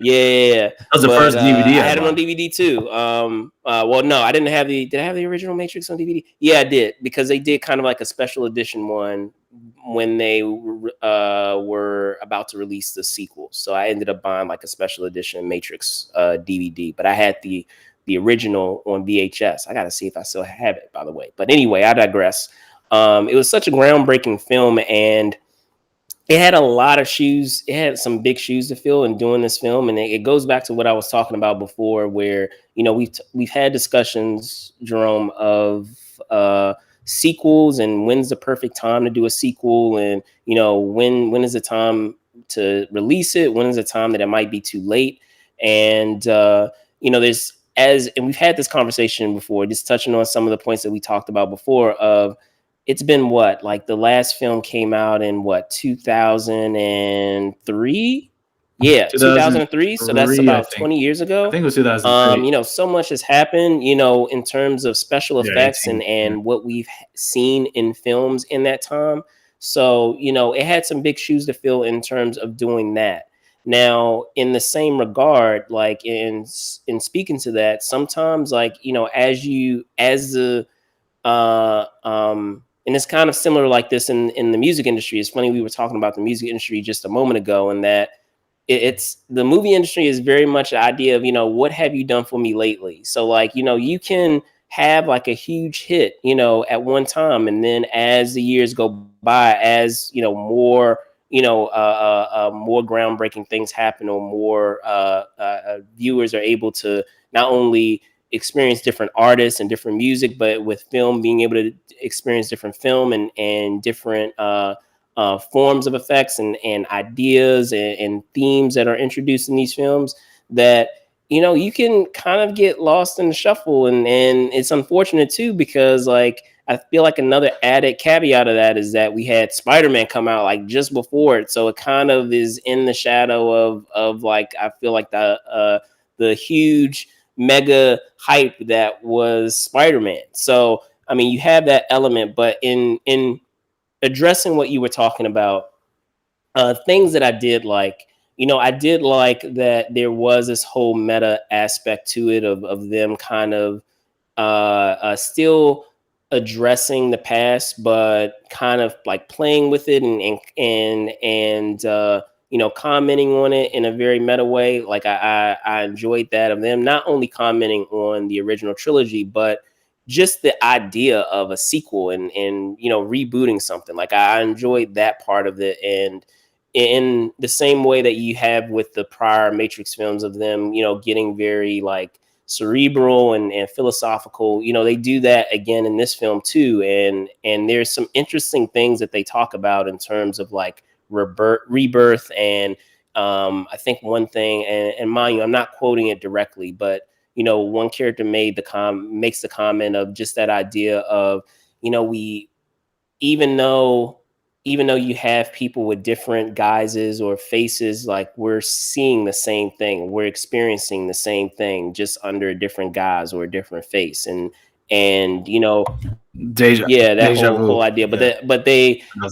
Speaker 1: Yeah,
Speaker 2: That was the
Speaker 1: but
Speaker 2: first DVD
Speaker 1: I
Speaker 2: I
Speaker 1: had it on
Speaker 2: bought.
Speaker 1: DVD too. Well, no, I didn't have the. Did I have the original Matrix on DVD? Yeah, I did, because they did kind of like a special edition one when they were about to release the sequel. So I ended up buying like a special edition Matrix DVD. But I had the original on VHS. I got to see if I still have it, by the way. But anyway, I digress. It was such a groundbreaking film, and it had a lot of shoes. It had some big shoes to fill in doing this film, and it goes back to what I was talking about before, where we've had discussions, Jerome, of sequels, and when's the perfect time to do a sequel, and when is the time to release it, when is the time that it might be too late, and there's and we've had this conversation before, just touching on some of the points that we talked about before of it's been what, like the last film came out in what, 2003? Yeah, 2003. So that's
Speaker 2: 2003, I
Speaker 1: about
Speaker 2: think.
Speaker 1: 20 years
Speaker 2: I
Speaker 1: ago.
Speaker 2: think it was 2003.
Speaker 1: So much has happened, in terms of special
Speaker 2: Yeah,
Speaker 1: effects
Speaker 2: 18.
Speaker 1: and
Speaker 2: Yeah.
Speaker 1: what we've seen in films in that time. So, it had some big shoes to fill in terms of doing that. Now, in the same regard, like in speaking to that, sometimes, like, as the and it's kind of similar like this in the music industry. It's funny, we were talking about the music industry just a moment ago, and that it's the movie industry is very much the idea of, what have you done for me lately? So, like, you can have like a huge hit, at one time, and then as the years go by, as more more groundbreaking things happen, or more viewers are able to not only experience different artists and different music, but with film, being able to experience different film and different forms of effects and ideas and themes that are introduced in these films, that you can kind of get lost in the shuffle, and it's unfortunate too, because, like, I feel like another added caveat of that is that we had Spider-Man come out like just before it, so it kind of is in the shadow of like, I feel like the huge mega hype that was Spider-Man. So I mean, you have that element, but in addressing what you were talking about, things that I did like, I did like that there was this whole meta aspect to it of them kind of still addressing the past, but kind of like playing with it and commenting on it in a very meta way. Like, I enjoyed that of them not only commenting on the original trilogy, but just the idea of a sequel and rebooting something. Like, I enjoyed that part of it, and in the same way that you have with the prior Matrix films of them, getting very like cerebral and philosophical, they do that again in this film too. And there's some interesting things that they talk about in terms of like rebirth. And I think one thing, and mind you, I'm not quoting it directly, but one character makes the comment of just that idea of, we even though you have people with different guises or faces, like, we're seeing the same thing, we're experiencing the same thing, just under a different guise or a different face. And
Speaker 2: Deja
Speaker 1: yeah, that
Speaker 2: Deja
Speaker 1: whole
Speaker 2: vu.
Speaker 1: idea. But
Speaker 2: Yeah, that's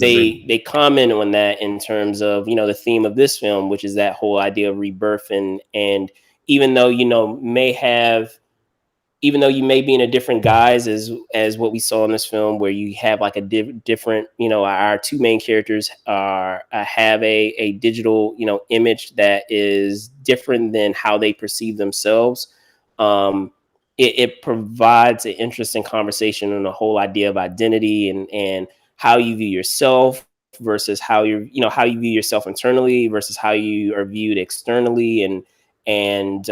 Speaker 2: a big.
Speaker 1: they comment on that in terms of the theme of this film, which is that whole idea of rebirth. And even though even though you may be in a different guise as what we saw in this film, where you have like a different, our two main characters are have a digital image that is different than how they perceive themselves. um it provides an interesting conversation on the whole idea of identity and how you view yourself versus how you view yourself internally versus how you are viewed externally. And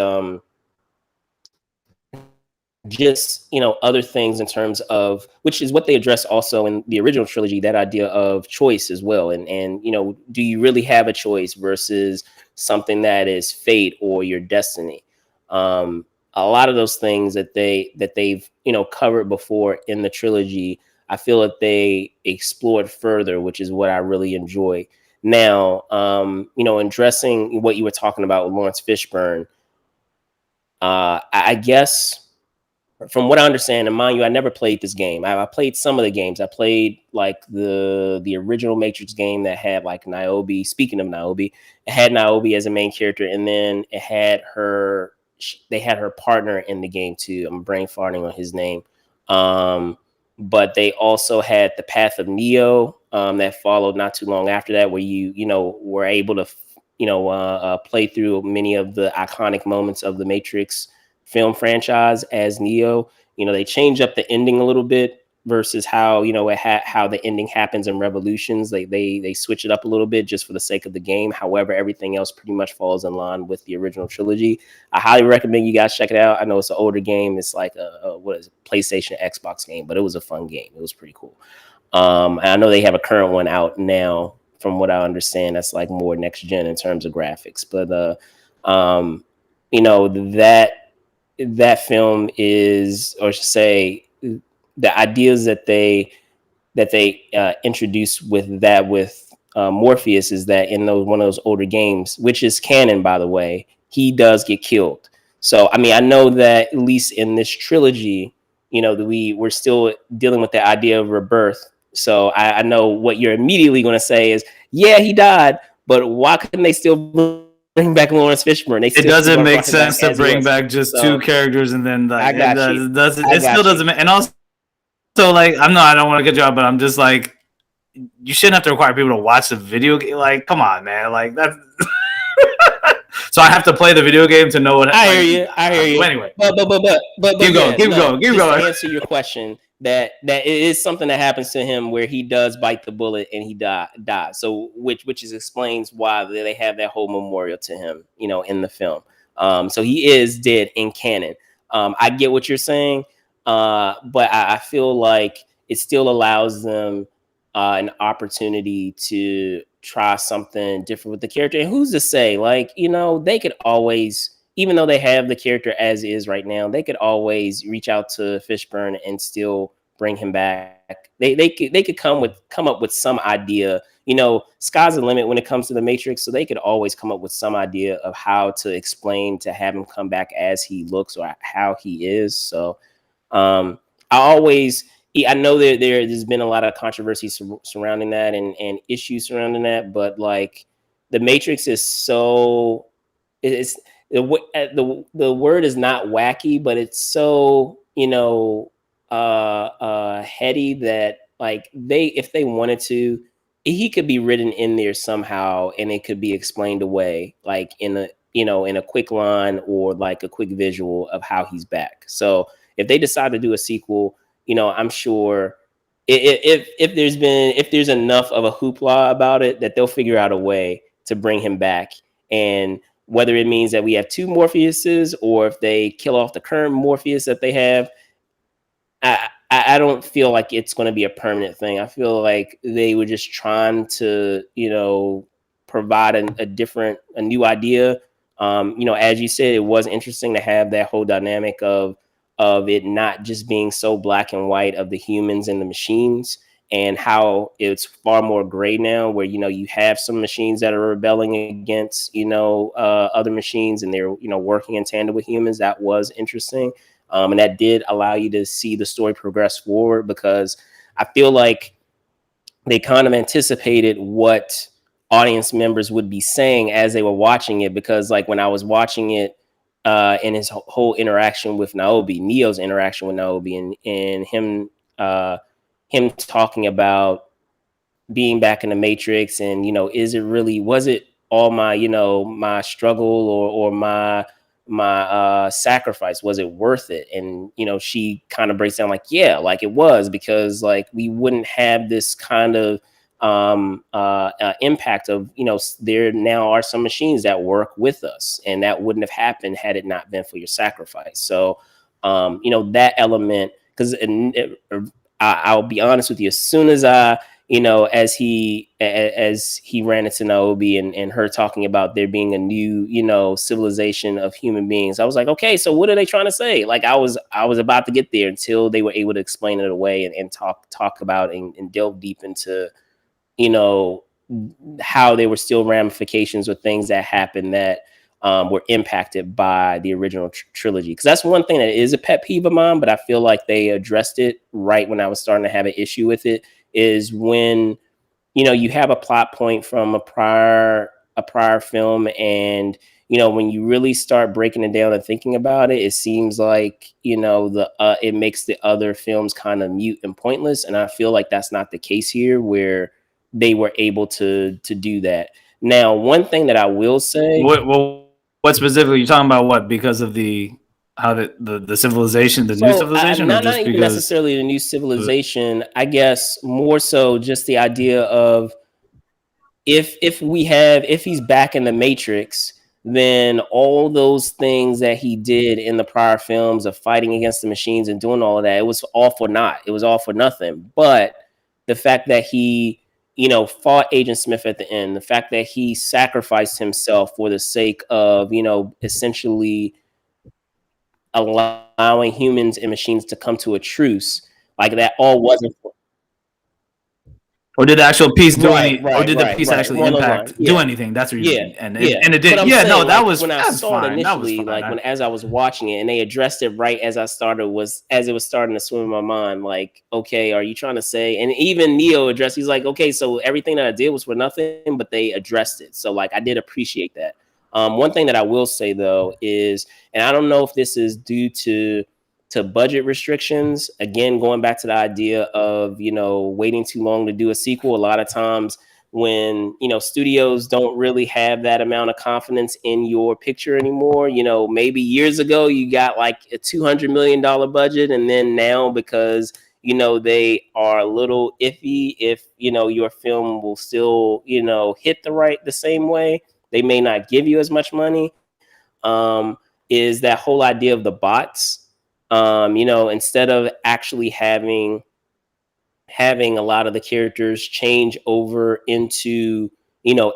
Speaker 1: just other things in terms of, which is what they address also in the original trilogy, that idea of choice as well, and do you really have a choice versus something that is fate or your destiny. A lot of those things that they've covered before in the trilogy, I feel that they explored further, which is what I really enjoy. Now, addressing what you were talking about with Lawrence Fishburne, I guess from what I understand, and mind you, I never played this game. I played some of the games. I played like the original Matrix game that had like Niobe. Speaking of Niobe, it had Niobe as a main character, and then it had her. They had her partner in the game too. I'm brain farting on his name. Um, but they also had the Path of Neo that followed not too long after that, where you were able to play through many of the iconic moments of the Matrix film franchise as Neo. They change up the ending a little bit versus how how the ending happens in Revolutions. They switch it up a little bit just for the sake of the game. However, everything else pretty much falls in line with the original trilogy. I highly recommend you guys check it out. I know it's an older game. It's like a what is it, PlayStation Xbox game, but it was a fun game. It was pretty cool. And I know they have a current one out now, from what I understand, that's like more next gen in terms of graphics. But that film is, or should say, the ideas that they introduced with Morpheus is that in one of those older games, which is canon by the way, he does get killed. So I mean, I know that at least in this trilogy, we're still dealing with the idea of rebirth. So I know what you're immediately going to say is, yeah, he died, but why couldn't they still bring back Lawrence Fishburne? They
Speaker 2: It
Speaker 1: still
Speaker 2: doesn't
Speaker 1: brought
Speaker 2: make
Speaker 1: him back
Speaker 2: sense to
Speaker 1: as he
Speaker 2: bring
Speaker 1: was.
Speaker 2: back just
Speaker 1: So
Speaker 2: two characters and then like
Speaker 1: I got you.
Speaker 2: it still doesn't make, and also like I don't want to get you out, but I'm just like, you shouldn't have to require people to watch the video game. Like, come on, man. Like that's so I have to play the video game to know what.
Speaker 1: I hear you. I hear you.
Speaker 2: Anyway,
Speaker 1: but
Speaker 2: keep
Speaker 1: yeah,
Speaker 2: going,
Speaker 1: no,
Speaker 2: keep
Speaker 1: just
Speaker 2: going.
Speaker 1: to answer your question, that it is something that happens to him where he does bite the bullet and he dies. So which is explains why they have that whole memorial to him, in the film. So he is dead in canon. I get what you're saying, but I feel like it still allows them an opportunity to try something different with the character. And who's to say, like, they could always, even though they have the character as is right now, they could always reach out to Fishburne and still bring him back. They could come up with some idea. Sky's the limit when it comes to the Matrix, so they could always come up with some idea of how to explain to have him come back as he looks or how he is. So I know there's been a lot of controversy surrounding that and issues surrounding that, but like the Matrix is so it's the word is not wacky, but it's so heady that like if they wanted to, he could be written in there somehow and it could be explained away like in a quick line or like a quick visual of how he's back. So if they decide to do a sequel, I'm sure if there's enough of a hoopla about it, that they'll figure out a way to bring him back. And whether it means that we have two Morpheuses or if they kill off the current Morpheus that they have, I don't feel like it's going to be a permanent thing. I feel like they were just trying to, provide a new idea. As you said, it was interesting to have that whole dynamic of it not just being so black and white of the humans and the machines, and how it's far more gray now, where you have some machines that are rebelling against other machines, and they're working in tandem with humans. That was interesting, and that did allow you to see the story progress forward, because I feel like they kind of anticipated what audience members would be saying as they were watching it, because like when I was watching it, in his whole interaction with Neo's interaction with Niobe, and him talking about being back in the Matrix, and was it all my my struggle or my sacrifice, was it worth it? And she kind of breaks down like, yeah, like it was, because like we wouldn't have this kind of impact of there now are some machines that work with us, and that wouldn't have happened had it not been for your sacrifice. So that element. Because I'll be honest with you, as soon as as he ran into Niobe and her talking about there being a new, civilization of human beings, I was like, okay, so what are they trying to say? Like I was about to get there until they were able to explain it away and talk about and delve deep into, you know, how there were still ramifications or things that happened that were impacted by the original trilogy. Because that's one thing that is a pet peeve of mine, but I feel like they addressed it right when I was starting to have an issue with it. Is when you have a plot point from a prior film, and when you really start breaking it down and thinking about it, it seems like it makes the other films kind of mute and pointless. And I feel like that's not the case here, where they were able to do that. Now, one thing that I will say,
Speaker 2: What specifically you talking about? What, because of the how the civilization, the new
Speaker 1: so
Speaker 2: civilization, or
Speaker 1: not
Speaker 2: just
Speaker 1: even
Speaker 2: because?
Speaker 1: necessarily a new civilization, I guess more so just the idea of, if he's back in the Matrix, then all those things that he did in the prior films of fighting against the machines and doing all of that, it was all for naught. It was all for nothing. But the fact that he, fought Agent Smith at the end, the fact that he sacrificed himself for the sake of, essentially allowing humans and machines to come to a truce, like that all wasn't for,
Speaker 2: Or did the actual piece do
Speaker 1: right,
Speaker 2: any? Or
Speaker 1: right,
Speaker 2: did the
Speaker 1: right,
Speaker 2: piece
Speaker 1: right.
Speaker 2: actually
Speaker 1: Along those lines.
Speaker 2: impact, do
Speaker 1: Yeah.
Speaker 2: anything? That's what you
Speaker 1: Yeah,
Speaker 2: mean. And
Speaker 1: yeah.
Speaker 2: it
Speaker 1: But
Speaker 2: did.
Speaker 1: I'm
Speaker 2: Yeah, no,
Speaker 1: saying,
Speaker 2: that
Speaker 1: like,
Speaker 2: was
Speaker 1: when I
Speaker 2: that's
Speaker 1: saw it
Speaker 2: fine. That was
Speaker 1: initially,
Speaker 2: fine.
Speaker 1: like as I was watching it, and they addressed it right as as it was starting to swim in my mind. Like, okay, are you trying to say? And even Neo addressed. He's like, okay, so everything that I did was for nothing, but they addressed it. So, like, I did appreciate that. One thing that I will say though is, and I don't know if this is due to budget restrictions. Again, going back to the idea of waiting too long to do a sequel. A lot of times when studios don't really have that amount of confidence in your picture anymore. Maybe years ago you got like a $200 million budget, and then now, because they are a little iffy if your film will still hit the same way, they may not give you as much money. um is that whole idea of the bots. Instead of actually having a lot of the characters change over into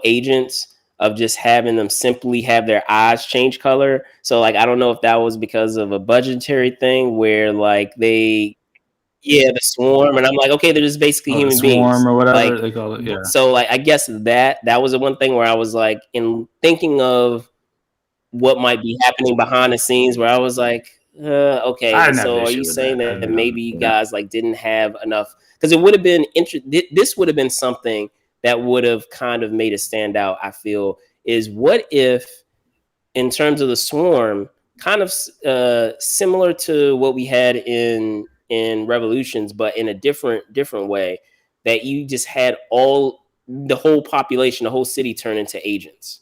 Speaker 1: agents, of just having them simply have their eyes change color. So, like, I don't know if that was because of a budgetary thing where, like, the swarm, and I'm like, okay, they're just basically
Speaker 2: Oh, the
Speaker 1: human
Speaker 2: swarm
Speaker 1: beings.
Speaker 2: or whatever
Speaker 1: Like,
Speaker 2: they call it. Yeah.
Speaker 1: so, like, I guess that was the one thing where I was like, in thinking of what might be happening behind the scenes, where I was like,
Speaker 2: I
Speaker 1: okay,
Speaker 2: didn't have an
Speaker 1: so are
Speaker 2: issue
Speaker 1: you
Speaker 2: with
Speaker 1: saying
Speaker 2: that.
Speaker 1: that maybe you guys like didn't have enough? Because it would have been this would have been something that would have kind of made it stand out. I feel, is what if, in terms of the swarm, kind of similar to what we had in Revolutions, but in a different way, that you just had the whole population, the whole city turn into agents.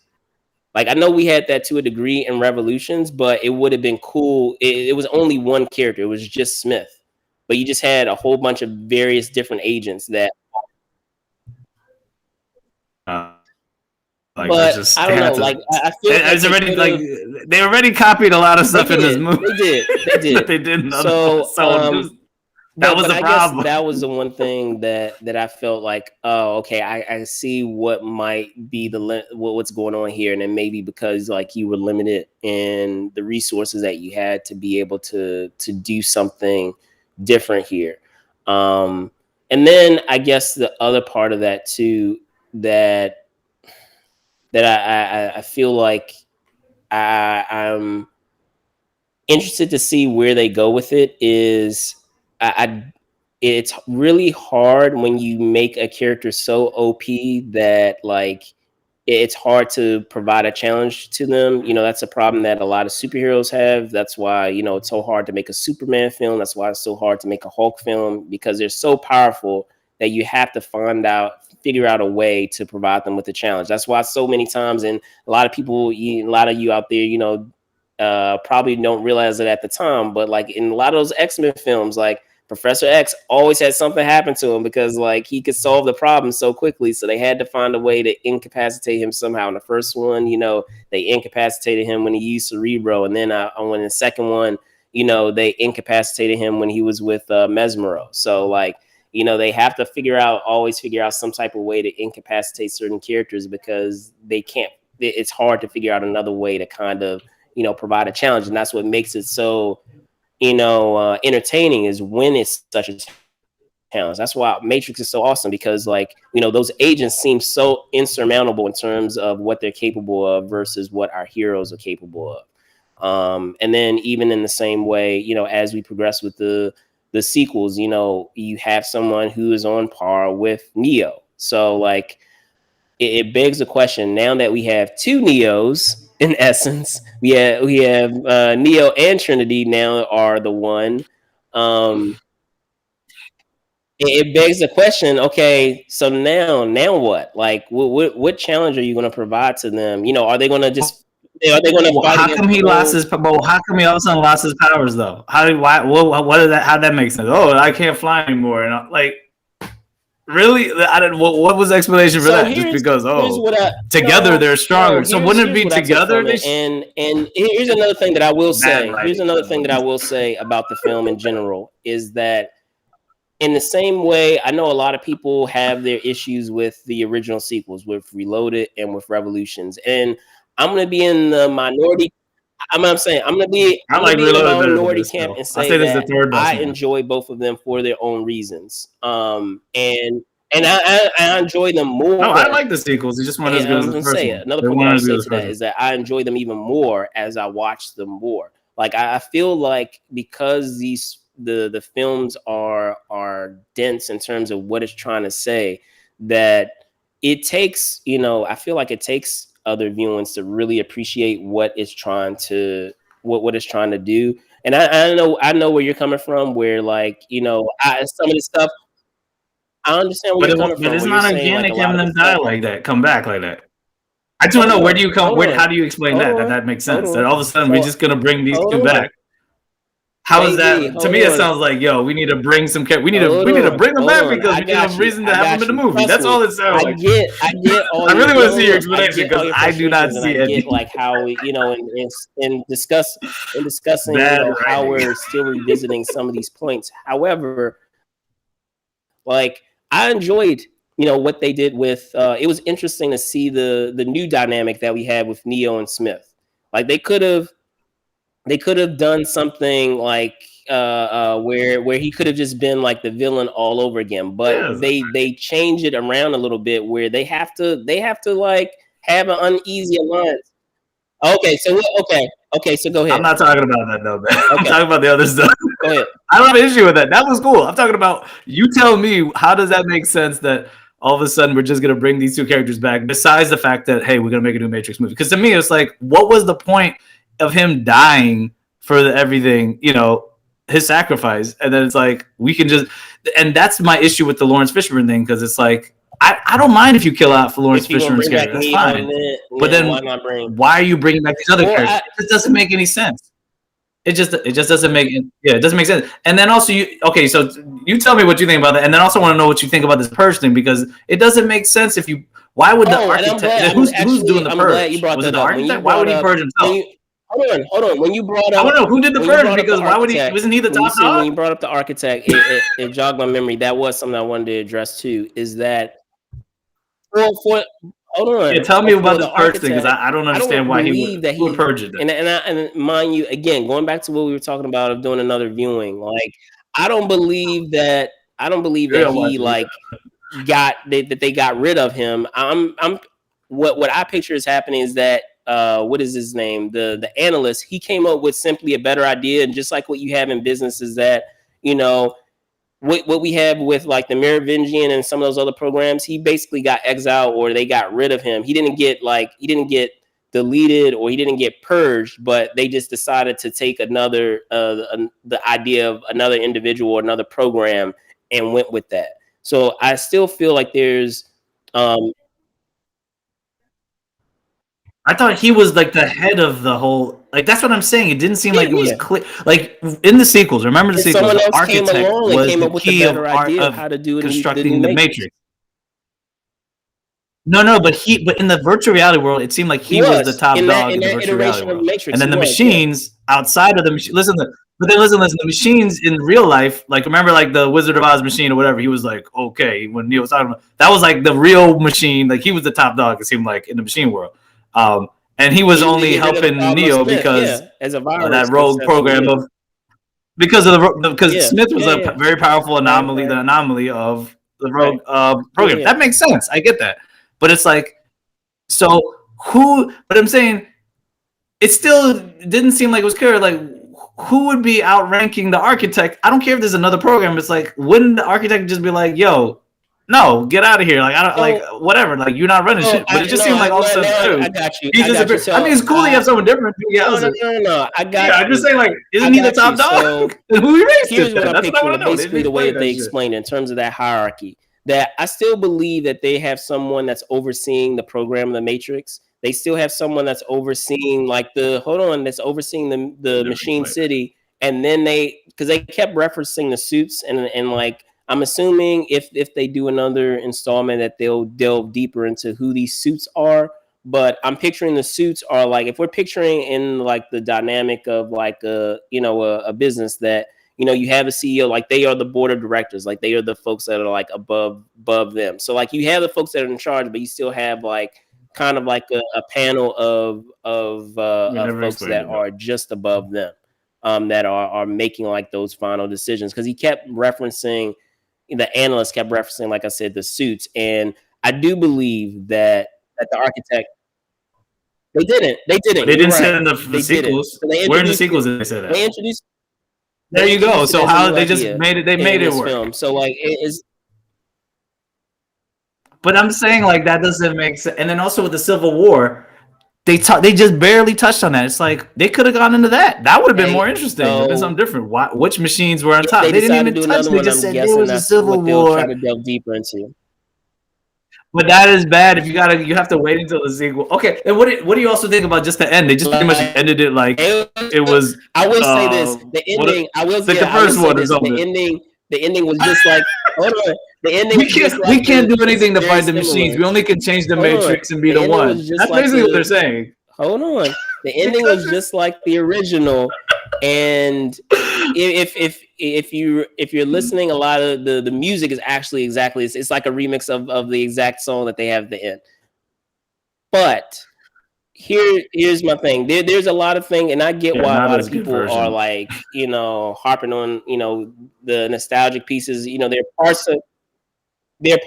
Speaker 1: Like, I know we had that to a degree in Revolutions, but it would have been cool. It was only one character. It was just Smith, but you just had a whole bunch of various different agents that.
Speaker 2: Like they
Speaker 1: But
Speaker 2: just
Speaker 1: I
Speaker 2: they
Speaker 1: don't know.
Speaker 2: had
Speaker 1: Like,
Speaker 2: to.
Speaker 1: I feel like
Speaker 2: It's
Speaker 1: they
Speaker 2: already
Speaker 1: could
Speaker 2: like
Speaker 1: have.
Speaker 2: they already copied a lot of
Speaker 1: They
Speaker 2: stuff in this
Speaker 1: did.
Speaker 2: movie
Speaker 1: They did. They
Speaker 2: that
Speaker 1: did.
Speaker 2: they did in other ones.
Speaker 1: So,
Speaker 2: So that was
Speaker 1: but
Speaker 2: the
Speaker 1: I guess
Speaker 2: problem.
Speaker 1: that was the one thing that I felt like, oh, okay, I see what might be what's going on here, and then maybe because, like, you were limited in the resources that you had to be able to do something different here. And then I guess the other part of that too, that I feel like I'm interested to see where they go with it, is I it's really hard when you make a character so OP that, like, it's hard to provide a challenge to them. That's a problem that a lot of superheroes have. That's why, it's so hard to make a Superman film. That's why it's so hard to make a Hulk film, because they're so powerful that you have to figure out a way to provide them with a challenge. That's why so many times, and a lot of people, a lot of you out there, probably don't realize it at the time, but, like, in a lot of those X-Men films, like, Professor X always had something happen to him, because, like, he could solve the problem so quickly. So they had to find a way to incapacitate him somehow. In the first one, they incapacitated him when he used Cerebro, and then when the second one, they incapacitated him when he was with Mesmero. So like, they have to always figure out some type of way to incapacitate certain characters because they can't. It's hard to figure out another way to kind of provide a challenge, and that's what makes it so entertaining is when it's such a challenge. That's why Matrix is so awesome because like those agents seem so insurmountable in terms of what they're capable of versus what our heroes are capable of. And then even in the same way, as we progress with the sequels, you have someone who is on par with Neo. So like it begs the question now that we have two Neos in essence, we have Neo and Trinity now are the one. It begs the question, okay, so now what? Like what challenge are you going to provide to them? Are they going to just are they going to fight
Speaker 2: how
Speaker 1: against
Speaker 2: come he lost his how come he all of a sudden lost his powers though? How did what did that, how did that make sense? Oh, I can't fly anymore. And like really? I didn't what was the explanation for that? Just because together they're stronger. So wouldn't it be together?
Speaker 1: And here's another thing that I will say. Here's another thing that I will say about the film in general is that in the same way, I know a lot of people have their issues with the original sequels, with Reloaded and with Revolutions. And I'm going to be in the minority. I'm saying I'm going to be in the minority camp and say that I enjoy both of them for their own reasons. And I enjoy them more.
Speaker 2: No, I like the sequels. It's just one as good as the first one.
Speaker 1: Another point I want to say to that is that I enjoy them even more as I watch them more. Like I feel like because the films are dense in terms of what it's trying to say, that it takes I feel like it takes other viewings to really appreciate what it's trying to what it's trying to do. And I know where you're coming from, where like some of this stuff I understand where you're coming from.
Speaker 2: But it's not organic having them die like that, come back like that. I just want to know where do you come? How do you explain that makes sense? That all of a sudden we're just gonna bring these two back. How is that? To me, it sounds like, we need to bring some. We need to bring them back because we have a reason to have them in the movie. That's all it sounds like.
Speaker 1: I get.
Speaker 2: I really want to see your explanation because I do not see it.
Speaker 1: Like how in discussing how we're still revisiting some of these points. However, like I enjoyed what they did with. It was interesting to see the new dynamic that we had with Neo and Smith. Like they could have done something like where he could have just been like the villain all over again, but they change it around a little bit where they have to like have an uneasy alliance. Okay, so go ahead.
Speaker 2: I'm not talking about that though, man. I'm talking about the other stuff.
Speaker 1: Go ahead.
Speaker 2: I don't have an issue with that. That was cool. I'm talking about you tell me how does that make sense that all of a sudden we're just gonna bring these two characters back besides the fact that hey, we're gonna make a new Matrix movie? Because to me it's like, what was the point of him dying for everything, his sacrifice? And then it's like, we can just, and that's my issue with the Lawrence Fishburne thing, because it's like, I don't mind if you kill out for Lawrence Fishburne's character, that's fine. But then why are you bringing back these other characters? It doesn't make any sense. It just doesn't make it doesn't make sense. And then also so you tell me what you think about that, and then also want to know what you think about this purge thing, because it doesn't make sense if you. Why would the architect? Who's doing the purge? Was it the architect? Why would he purge himself?
Speaker 1: Hold on. When you brought up,
Speaker 2: I don't know who did the purge, because why would he? Wasn't he the top dog?
Speaker 1: When you brought up the architect, it jogged my memory. That was something I wanted to address too. Is that hold on?
Speaker 2: Yeah, tell me about the purge thing, because I don't understand why he would purge it.
Speaker 1: And mind you, again, going back to what we were talking about of doing another viewing, like I don't believe that he like that they got rid of him. What I picture is happening is that. What is his name? The analyst, he came up with simply a better idea. And just like what you have in business is that, what we have with like the Merovingian and some of those other programs, he basically got exiled or they got rid of him. He didn't get deleted or he didn't get purged, but they just decided to take another, the idea of another individual or another program and went with that. So I still feel like there's,
Speaker 2: I thought he was like the head of the whole. Like that's what I'm saying. It didn't seem like it was clear. Like in the sequels, remember the sequels? The architect was the key of how to do constructing the Matrix. No, but in the virtual reality world, it seemed like he was the top dog in the virtual reality world. And then the machines outside of the machine. Listen, But then listen, the machines in real life, like remember like the Wizard of Oz machine or whatever, he was like, okay, when Neo was talking about that was like the real machine, like he was the top dog, it seemed like in the machine world. And he was
Speaker 1: He needed to
Speaker 2: only
Speaker 1: get rid of the
Speaker 2: helping
Speaker 1: problem of
Speaker 2: Neo
Speaker 1: Smith,
Speaker 2: because
Speaker 1: as a
Speaker 2: that
Speaker 1: virus
Speaker 2: rogue
Speaker 1: conception,
Speaker 2: program of because of because
Speaker 1: yeah,
Speaker 2: Smith was a very powerful anomaly,
Speaker 1: right.
Speaker 2: the anomaly of the
Speaker 1: Right.
Speaker 2: rogue program. That makes sense. I get that. But it's like, so who, but I'm saying it still didn't seem like it was clear. Like, who would be outranking the architect? I don't care if there's another program. It's like, wouldn't the architect just be like, yo, no, get out of here. Like, I don't, like, whatever. Like, you're not running shit. But it just seemed like all of a sudden,
Speaker 1: I got you.
Speaker 2: He disappeared. So, I mean, it's cool to have someone different.
Speaker 1: No. I got you.
Speaker 2: I'm just saying, like, isn't he the top dog?
Speaker 1: So, who erased it? That's what I want to know. Basically, the way that they explained it in terms of that hierarchy, that I still believe that they have someone that's overseeing the program of the Matrix. They still have someone that's overseeing that's overseeing the machine city. And then because they kept referencing the suits and like, I'm assuming if they do another installment that they'll delve deeper into who these suits are. But I'm picturing the suits are like, if we're picturing in like the dynamic of like a business that, you have a CEO, like they are the board of directors, like they are the folks that are like above them. So like you have the folks that are in charge, but you still have like kind of like a panel of folks that are just above them, that are making like those final decisions. Because he kept referencing, the analyst kept referencing, like I said, the suits, and I do believe that the architect. They didn't. They didn't
Speaker 2: say it in the sequels.
Speaker 1: So
Speaker 2: where in the sequels did they say that?
Speaker 1: They introduced.
Speaker 2: There you go. So how they just made it? They made it work.
Speaker 1: Film. So like it is.
Speaker 2: But I'm saying like that doesn't make sense. And then also with the Civil War, they just barely touched on that. It's like they could have gone into that. That would have been more interesting. It would have been something different. Which machines were on top? They didn't even touch. They just said there was a Civil War.
Speaker 1: Try to delve deeper into.
Speaker 2: But that is bad if you have to wait until the sequel. Okay, and what do you also think about just the end? They just pretty much ended it like it was.
Speaker 1: I will say this: the ending. The first one or something. The ending was just like. Hold on. The ending.
Speaker 2: We can't do anything to fight the machines. We only can change the Matrix and be the one. That's basically what they're saying.
Speaker 1: Hold on. The ending was just like the original, and if you're listening, a lot of the music is actually exactly it's like a remix of the exact song that they have at the end. But here's my thing. There's a lot of things, and I get why a lot of people are like harping on the nostalgic pieces. There are parts of that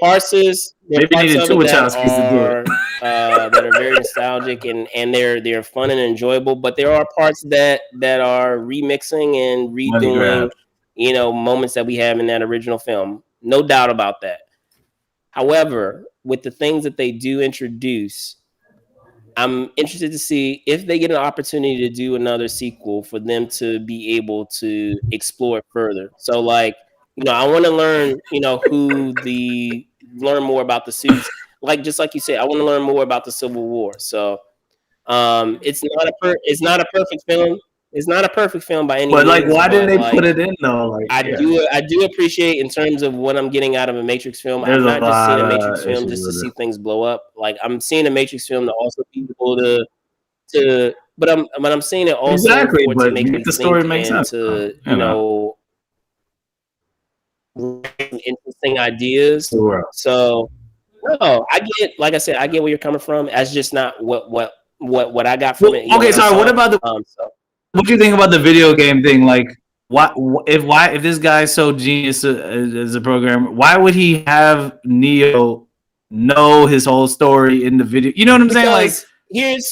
Speaker 1: are very nostalgic and they're fun and enjoyable, but there are parts that are remixing and redoing moments that we have in that original film. No doubt about that. However, with the things that they do introduce, I'm interested to see if they get an opportunity to do another sequel for them to be able to explore it further. So like, I want to learn, learn more about the suits. Like, just like you said, I want to learn more about the Civil War. So it's not a perfect film. It's not a perfect film by any means.
Speaker 2: But like, why didn't they put it in though? Like,
Speaker 1: I do appreciate in terms of what I'm getting out of a Matrix film. I'm not just seeing a Matrix film just to see things blow up. Like, I'm seeing a Matrix film to also be able to. But I'm seeing it also to make me the story make sense. To interesting ideas.
Speaker 2: Sure.
Speaker 1: So no, I get. Like I said, I get where you're coming from. That's just not what I got from it.
Speaker 2: Okay, sorry. What about the? What do you think about the video game thing? Like, if this guy's so genius as a programmer, why would he have Neo know his whole story in the video? You know what I'm saying? Like,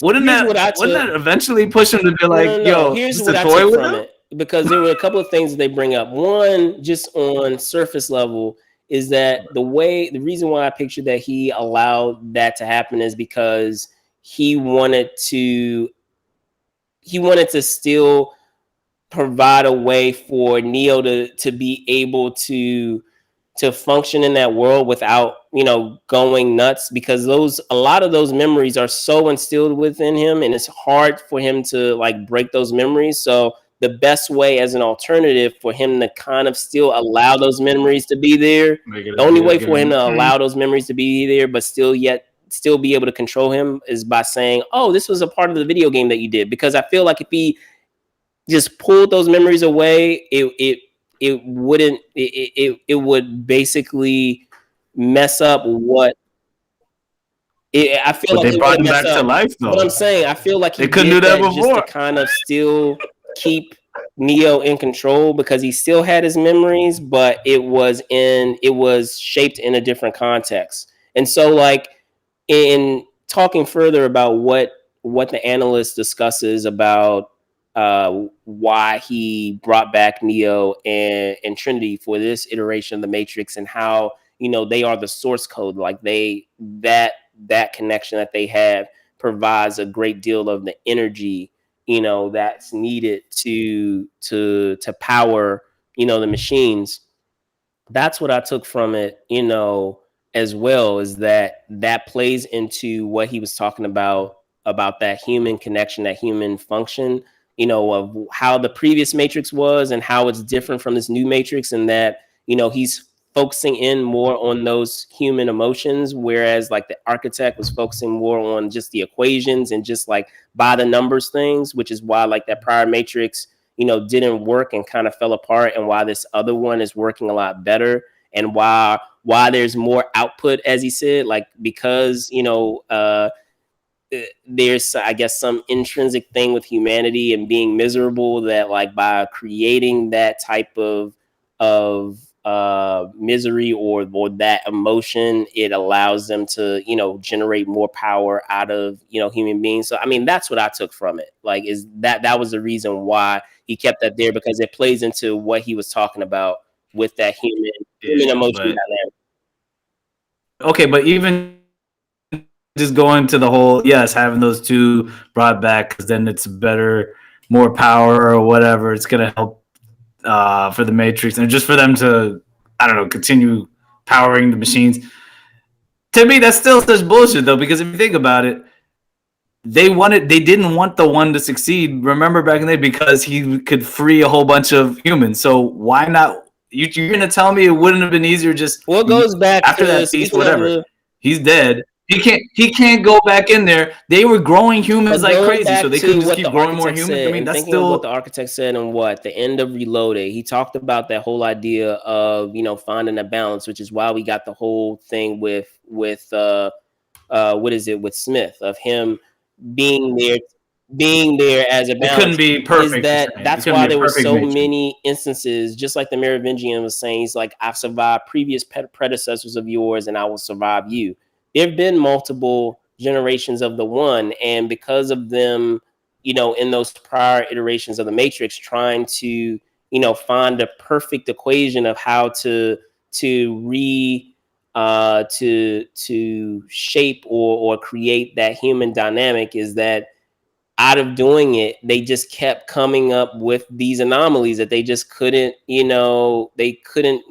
Speaker 2: wouldn't that eventually push him to be like, yo, here's what a toy with him?
Speaker 1: Because there were a couple of things that they bring up. One, just on surface level, is that the reason why I pictured that he allowed that to happen is because he wanted to still provide a way for Neo to be able to function in that world without, going nuts, because a lot of those memories are so instilled within him, and it's hard for him to like break those memories. So the best way as an alternative for him to kind of still allow those memories to be there, the only way for him to allow those memories to be there, but still be able to control him, is by saying, oh, this was a part of the video game that you did. Because I feel like the just pulled those memories away, it wouldn't it would basically mess up what I feel
Speaker 2: But
Speaker 1: like
Speaker 2: they
Speaker 1: it
Speaker 2: brought
Speaker 1: would
Speaker 2: him
Speaker 1: mess
Speaker 2: back to
Speaker 1: up.
Speaker 2: life
Speaker 1: But
Speaker 2: though.
Speaker 1: I'm saying I feel like he
Speaker 2: They couldn't do
Speaker 1: did
Speaker 2: that
Speaker 1: that just to
Speaker 2: before.
Speaker 1: kind of still keep Neo in control because he still had his memories, but it was shaped in a different context. And so like in talking further about what the analyst discusses about why he brought back Neo and Trinity for this iteration of the Matrix and how they are the source code, like that connection that they have provides a great deal of the energy that's needed to power the machines. That's what I took from it, as well, is that plays into what he was talking about that human connection, that human function, of how the previous Matrix was and how it's different from this new Matrix, and that he's focusing in more on those human emotions, whereas like the architect was focusing more on just the equations and just like by the numbers things, which is why like that prior Matrix didn't work and kind of fell apart, and why this other one is working a lot better, and why there's more output, as he said, like because there's, I guess, some intrinsic thing with humanity and being miserable, that like by creating that type of misery or that emotion, it allows them to generate more power out of human beings. So I mean, that's what I took from it, like, is that was the reason why he kept that there, because it plays into what he was talking about with that human
Speaker 2: Yeah,
Speaker 1: emotion
Speaker 2: but
Speaker 1: dynamic.
Speaker 2: okay, but even just going to the whole, yes, having those two brought back, because then it's better, more power or whatever. It's gonna help for the Matrix and just for them to, I don't know, continue powering the machines. To me, that's still such bullshit though, because if you think about it, they didn't want the one to succeed. Remember back in the day, because he could free a whole bunch of humans. So why not? You're gonna tell me it wouldn't have been easier just
Speaker 1: Well, it goes back
Speaker 2: after
Speaker 1: to,
Speaker 2: that piece,
Speaker 1: speaking of
Speaker 2: whatever.
Speaker 1: the
Speaker 2: He's dead. He can't go back in there. They were growing humans
Speaker 1: But
Speaker 2: like
Speaker 1: going
Speaker 2: crazy, so
Speaker 1: back
Speaker 2: they
Speaker 1: to
Speaker 2: couldn't just
Speaker 1: what
Speaker 2: keep
Speaker 1: the
Speaker 2: growing more
Speaker 1: architect
Speaker 2: humans. I
Speaker 1: said,
Speaker 2: mean,
Speaker 1: and
Speaker 2: that's
Speaker 1: thinking of what
Speaker 2: still.
Speaker 1: the architect said, and what the end of Reloaded, he talked about that whole idea of finding a balance, which is why we got the whole thing with what is it, with Smith, of him being there as a
Speaker 2: It couldn't
Speaker 1: balance.
Speaker 2: be
Speaker 1: Is
Speaker 2: perfect. You're
Speaker 1: that
Speaker 2: saying it
Speaker 1: that's
Speaker 2: couldn't
Speaker 1: why
Speaker 2: be a
Speaker 1: there were
Speaker 2: perfect
Speaker 1: so
Speaker 2: Matrix.
Speaker 1: many instances, just like the Merovingian was saying, he's like, I've survived previous predecessors of yours and I will survive you. There have been multiple generations of the one, and because of them, in those prior iterations of the Matrix, trying to find a perfect equation of how to re to shape or create that human dynamic, is that out of doing it, they just kept coming up with these anomalies that they just couldn't, they couldn't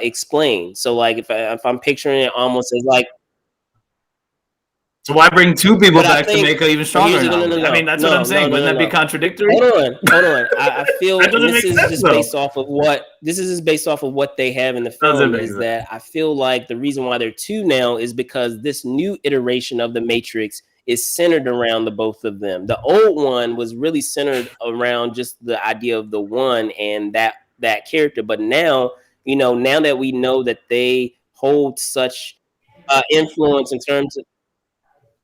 Speaker 1: explain. So like if I'm picturing it almost as like,
Speaker 2: So why bring two people
Speaker 1: but I
Speaker 2: back to
Speaker 1: think,
Speaker 2: make an even
Speaker 1: but
Speaker 2: stronger
Speaker 1: here's the, no, no,
Speaker 2: anomaly? I
Speaker 1: no,
Speaker 2: mean, that's what
Speaker 1: no,
Speaker 2: I'm
Speaker 1: no,
Speaker 2: saying.
Speaker 1: no,
Speaker 2: Wouldn't
Speaker 1: no,
Speaker 2: that be
Speaker 1: no.
Speaker 2: contradictory?
Speaker 1: Hold on. I feel,
Speaker 2: That
Speaker 1: and
Speaker 2: doesn't
Speaker 1: this
Speaker 2: make
Speaker 1: is
Speaker 2: sense
Speaker 1: just
Speaker 2: though.
Speaker 1: based off of what they have in the
Speaker 2: Doesn't
Speaker 1: film,
Speaker 2: make
Speaker 1: is
Speaker 2: sense.
Speaker 1: that I feel like the reason why they're two now is because this new iteration of the Matrix is centered around the both of them. The old one was really centered around just the idea of the one and that character, but now, now that we know that they hold such influence in terms of,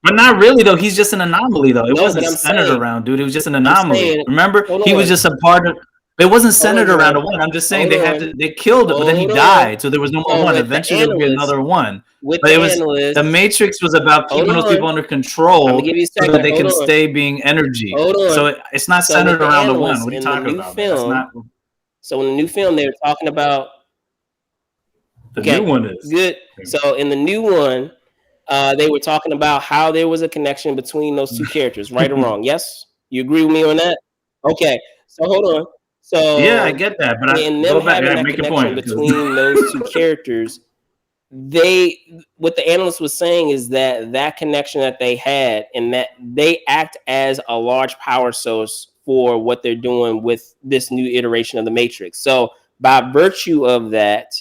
Speaker 2: But not really though. He's just an anomaly though. It
Speaker 1: no,
Speaker 2: wasn't
Speaker 1: but I'm
Speaker 2: centered
Speaker 1: saying,
Speaker 2: around dude. It was just an
Speaker 1: I'm
Speaker 2: anomaly.
Speaker 1: saying,
Speaker 2: Remember,
Speaker 1: hold
Speaker 2: he was
Speaker 1: on,
Speaker 2: just a part of. It wasn't
Speaker 1: hold on,
Speaker 2: centered around a
Speaker 1: Jerome,
Speaker 2: one. I'm just saying
Speaker 1: hold on,
Speaker 2: they killed it, but then he
Speaker 1: hold on.
Speaker 2: died, so there was no more
Speaker 1: So
Speaker 2: one.
Speaker 1: with the
Speaker 2: Eventually there would be
Speaker 1: analysts,
Speaker 2: another one.
Speaker 1: with
Speaker 2: But
Speaker 1: the
Speaker 2: it was the
Speaker 1: analysts,
Speaker 2: Matrix was about
Speaker 1: hold
Speaker 2: keeping those people
Speaker 1: on.
Speaker 2: under
Speaker 1: I'm gonna
Speaker 2: control
Speaker 1: give you a
Speaker 2: so that
Speaker 1: second.
Speaker 2: they
Speaker 1: Hold
Speaker 2: can
Speaker 1: on.
Speaker 2: stay being energy.
Speaker 1: Hold
Speaker 2: So
Speaker 1: on.
Speaker 2: it's not
Speaker 1: So with
Speaker 2: centered
Speaker 1: the
Speaker 2: around a one.
Speaker 1: analysts
Speaker 2: What are you
Speaker 1: in the
Speaker 2: talking
Speaker 1: new
Speaker 2: about, man? That's
Speaker 1: film,
Speaker 2: not
Speaker 1: so in the new film they were talking about.
Speaker 2: the new
Speaker 1: Okay,
Speaker 2: one is.
Speaker 1: good. So in the new one, they were talking about how there was a connection between those two characters, right or wrong. Yes, you agree with me on that? Okay. So hold on.
Speaker 2: Yeah, I
Speaker 1: So
Speaker 2: get that, but
Speaker 1: in them
Speaker 2: go back.
Speaker 1: having
Speaker 2: Yeah,
Speaker 1: that
Speaker 2: make your
Speaker 1: connection
Speaker 2: point. 'Cause
Speaker 1: between those two characters, they, what the analyst was saying is that connection that they had, and that they act as a large power source for what they're doing with this new iteration of the Matrix. So by virtue of that,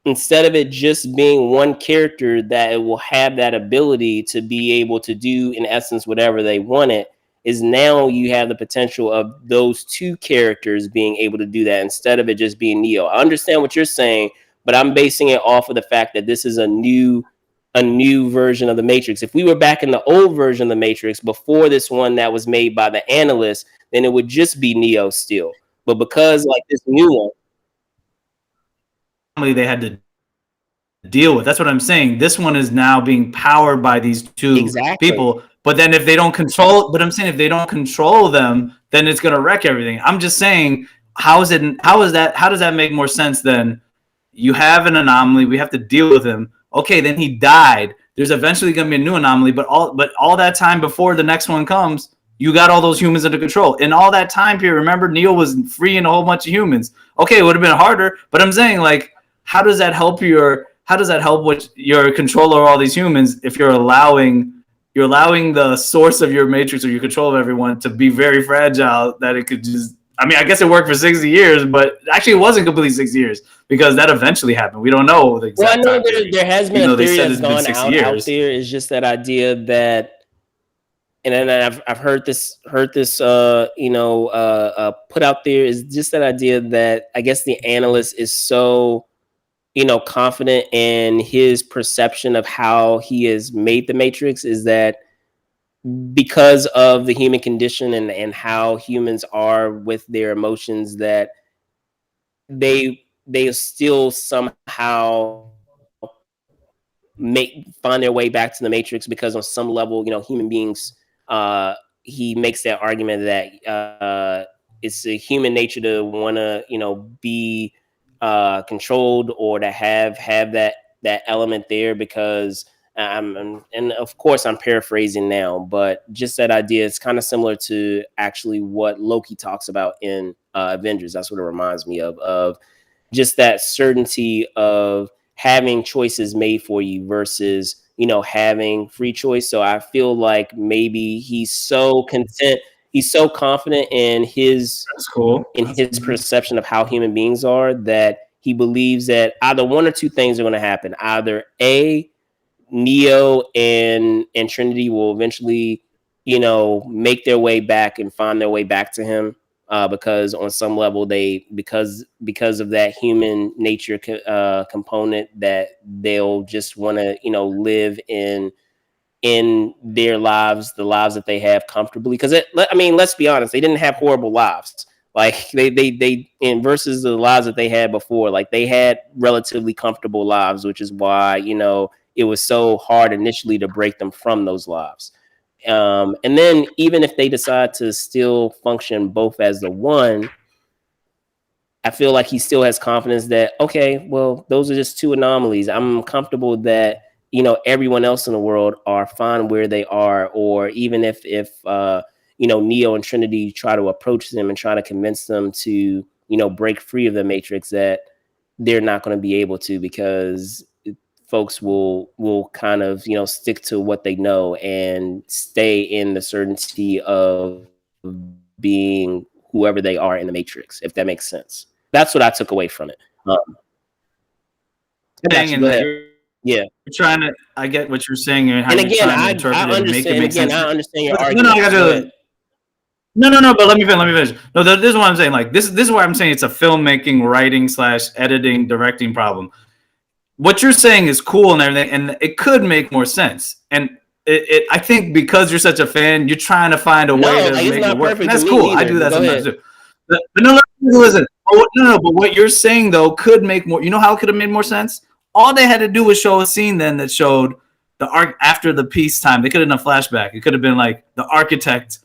Speaker 1: instead of it just being one character that it will have that ability to be able to do in essence whatever they wanted, is now you have the potential of those two characters being able to do that instead of it just being Neo. I understand what you're saying, but I'm basing it off of the fact that this is a new version of the Matrix. If we were back in the old version of the Matrix before this one that was made by the analysts, then it would just be Neo still. But because like this new
Speaker 2: one, they had to deal with. That's what I'm saying. This one is now being powered by these two people. But then if they don't control, but I'm saying if they don't control them, then it's gonna wreck everything. I'm just saying, how does that make more sense than you have an anomaly, we have to deal with him. Okay, then he died. There's eventually gonna be a new anomaly, but all that time before the next one comes, you got all those humans under control. In all that time period, remember, Neo was freeing a whole bunch of humans. Okay, it would have been harder, but I'm saying, like, how does that help with your control over all these humans if you're allowing the source of your matrix or your control of everyone to be very fragile, that it could just, I mean, I guess it worked for 60 years, but actually it wasn't completely 60 years because that eventually happened. We don't know the exact time.
Speaker 1: There has been a theory that's gone out there. It's just that idea that, and then I've heard this put out there, is just that idea that I guess the analyst is so, confident in his perception of how he has made the Matrix, is that because of the human condition and how humans are with their emotions, that they still somehow find their way back to the Matrix, because on some level, human beings, he makes that argument that it's a human nature to want to, be controlled, or to have that element there, because and of course I'm paraphrasing now, but just that idea, it's kind of similar to actually what Loki talks about in Avengers. That's what it reminds me of just that certainty of having choices made for you versus having free choice. So I feel like maybe he's so content, he's so confident in his perception of how human beings are, that he believes that either one or two things are going to happen. Either A, Neo and Trinity will eventually, make their way back and find their way back to him, because on some level because of that human nature component, that they'll just want to, live in their lives, the lives that they have comfortably. Because let's be honest, they didn't have horrible lives. Like they in versus the lives that they had before, like they had relatively comfortable lives, which is why, it was so hard initially to break them from those lives. And then even if they decide to still function both as the one, I feel like he still has confidence that, okay, well, those are just two anomalies. I'm comfortable that, everyone else in the world are fine where they are. Or even if Neo and Trinity try to approach them and try to convince them to, break free of the Matrix, that they're not going to be able to, because folks will kind of, stick to what they know and stay in the certainty of being whoever they are in the Matrix, if that makes sense. That's what I took away from it.
Speaker 2: You're trying to, I get what you're saying, and how
Speaker 1: and
Speaker 2: you're
Speaker 1: again,
Speaker 2: trying to interpret it and make it make sense.
Speaker 1: I understand your argument.
Speaker 2: No, but let me finish. No, this is what I'm saying. Like, this is why I'm saying it's a filmmaking, writing / editing, directing problem. What you're saying is cool and everything, and it could make more sense. And I think because you're such a fan, you're trying to find a way to make it work. And that's cool. I do that sometimes too. But no, listen. But what you're saying though could make more. You know how it could have made more sense? All they had to do was show a scene then that showed the arc after the peacetime. They could have done a flashback. It could have been like the architect.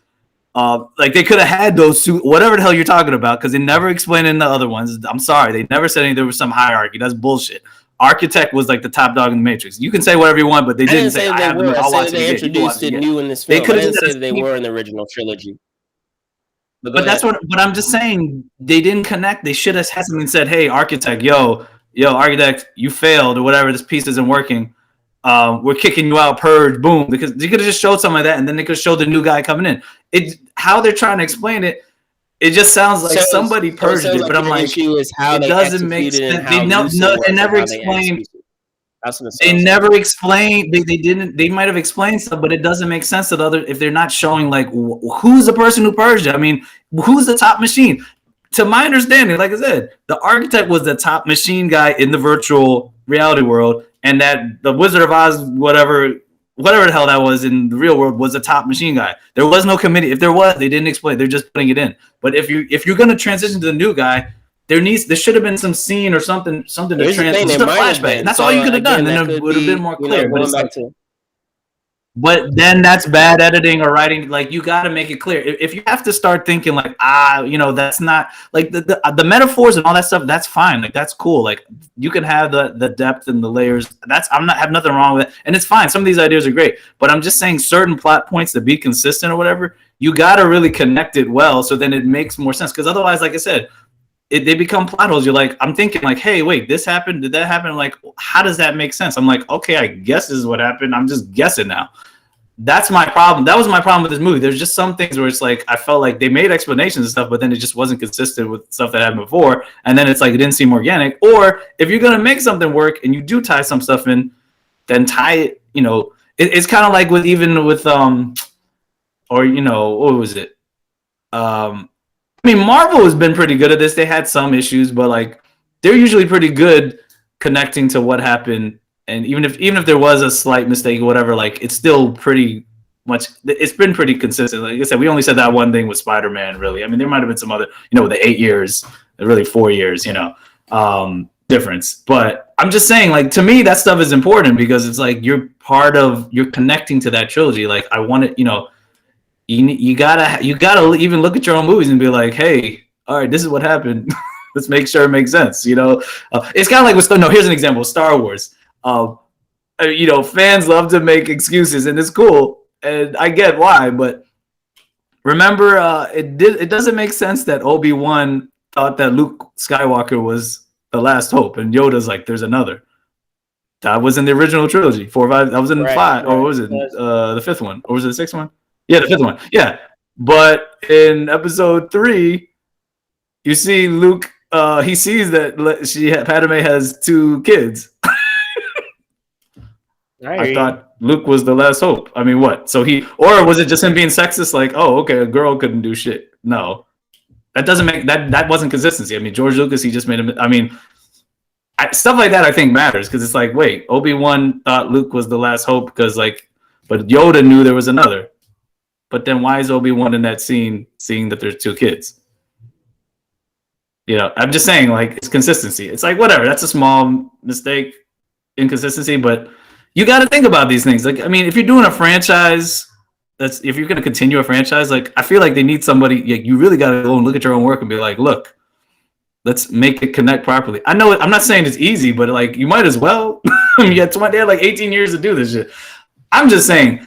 Speaker 2: Like they could have had those suits, whatever the hell you're talking about, because they never explained in the other ones. I'm sorry, they never said there was some hierarchy. That's bullshit. Architect was like the top dog in the Matrix. You can say whatever you want, but they didn't say I have them. I'll watch it.
Speaker 1: They introduced it new in this film. I didn't say they were in the original trilogy.
Speaker 2: But that's what. But I'm just saying they didn't connect. They should have had something and said, "Hey, architect, yo, architect, you failed or whatever. This piece isn't working. We're kicking you out. Purge, boom." Because they could have just showed something like that, and then they could show the new guy coming in. How they're trying to explain it, it just sounds like somebody purged it. But I'm like,
Speaker 1: it doesn't make sense.
Speaker 2: They never explained. They never explain. They didn't. They might have explained stuff, but it doesn't make sense to the other if they're not showing like who's the person who purged it. I mean, who's the top machine? To my understanding, like I said, the architect was the top machine guy in the virtual reality world, and that the Wizard of Oz, whatever the hell that was in the real world, was the top machine guy. There was no committee. If there was, they didn't explain. They're just putting it in. But if you're gonna transition to the new guy, there should have been some scene or something to transition. Just a flashback. That's all you could have done. Then it would have been more clear. But then that's bad editing or writing. Like, you got to make it clear. If you have to start thinking like, that's not like the metaphors and all that stuff. That's fine. Like, that's cool. Like, you can have the depth and the layers. Have nothing wrong with it. And it's fine. Some of these ideas are great. But I'm just saying certain plot points to be consistent or whatever, you got to really connect it well. So then it makes more sense. Because otherwise, like I said, they become plot holes. You're like, I'm thinking like, hey, wait, this happened. Did that happen? Like, how does that make sense? I'm like, okay, I guess this is what happened. I'm just guessing now. That's my problem. That was my problem with this movie. There's just some things where it's like, I felt like they made explanations and stuff, but then it just wasn't consistent with stuff that happened before. And then it's like, it didn't seem organic. Or if you're going to make something work and you do tie some stuff in, then tie it, it's kind of like what was it? Marvel has been pretty good at this. They had some issues, but like, they're usually pretty good connecting to what happened. And even if there was a slight mistake or whatever, like, it's still pretty much, it's been pretty consistent. Like I said, we only said that one thing with Spider-Man, really. I mean, there might have been some other, the 8 years, really 4 years, difference. But I'm just saying, like, to me, that stuff is important because it's like you're connecting to that trilogy. Like, I want it, you gotta even look at your own movies and be like, hey, all right, this is what happened. Let's make sure it makes sense. It's kind of like here's an example: Star Wars. Fans love to make excuses, and it's cool, and I get why. But remember, it doesn't make sense that Obi-Wan thought that Luke Skywalker was the last hope, and Yoda's like, "There's another." That was in the original trilogy, 4, 5. That was in 5, or was it the 5th one, or was it the 6th one? Yeah, the 5th one. Yeah, but in Episode 3, you see Luke. He sees that Padme has 2 kids. I thought Luke was the last hope. I mean, what? So or was it just him being sexist? Like, oh, okay, a girl couldn't do shit. No, that doesn't make that wasn't consistency. I mean, George Lucas, he just made him. I mean, stuff like that I think matters because it's like, wait, Obi-Wan thought Luke was the last hope because but Yoda knew there was another. But then why is Obi-Wan in that scene seeing that there's 2 kids? I'm just saying, like, it's consistency. It's like, whatever. That's a small mistake, inconsistency, but you got to think about these things. Like, I mean, if you're doing a franchise, if you're going to continue a franchise, like, I feel like they need somebody. You really got to go and look at your own work and be like, look, let's make it connect properly. I know I'm not saying it's easy, but like, you might as well. They had like 18 years to do this shit. I'm just saying,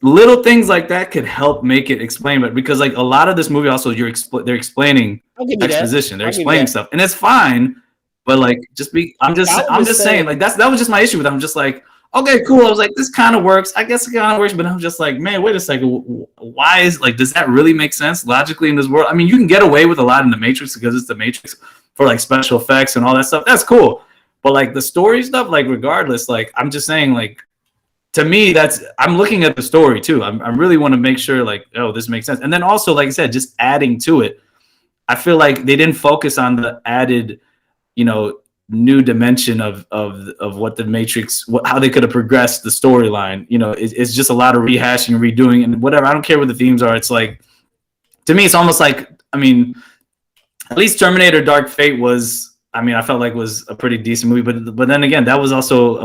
Speaker 2: little things like that could help make it explain. But because like a lot of this movie, also they're explaining exposition. They're explaining stuff, and it's fine. But like, I'm just saying, like, that was just my issue with it. I'm just like, okay, cool. I was like, this kind of works. I guess it kind of works, but I'm just like, man, wait a second. Why does that really make sense logically in this world? I mean, you can get away with a lot in the Matrix because it's the Matrix for like special effects and all that stuff. That's cool. But like the story stuff, like regardless, like I'm just saying, like, to me, I'm looking at the story too. I really want to make sure like, oh, this makes sense. And then also, like I said, just adding to it. I feel like they didn't focus on the added, new dimension of what the Matrix, how they could have progressed the storyline. It's just a lot of rehashing and redoing and whatever. I don't care what the themes are. It's like, to me, it's almost like, I mean, at least Terminator Dark Fate was, I mean, I felt like was a pretty decent movie, but then again, that was also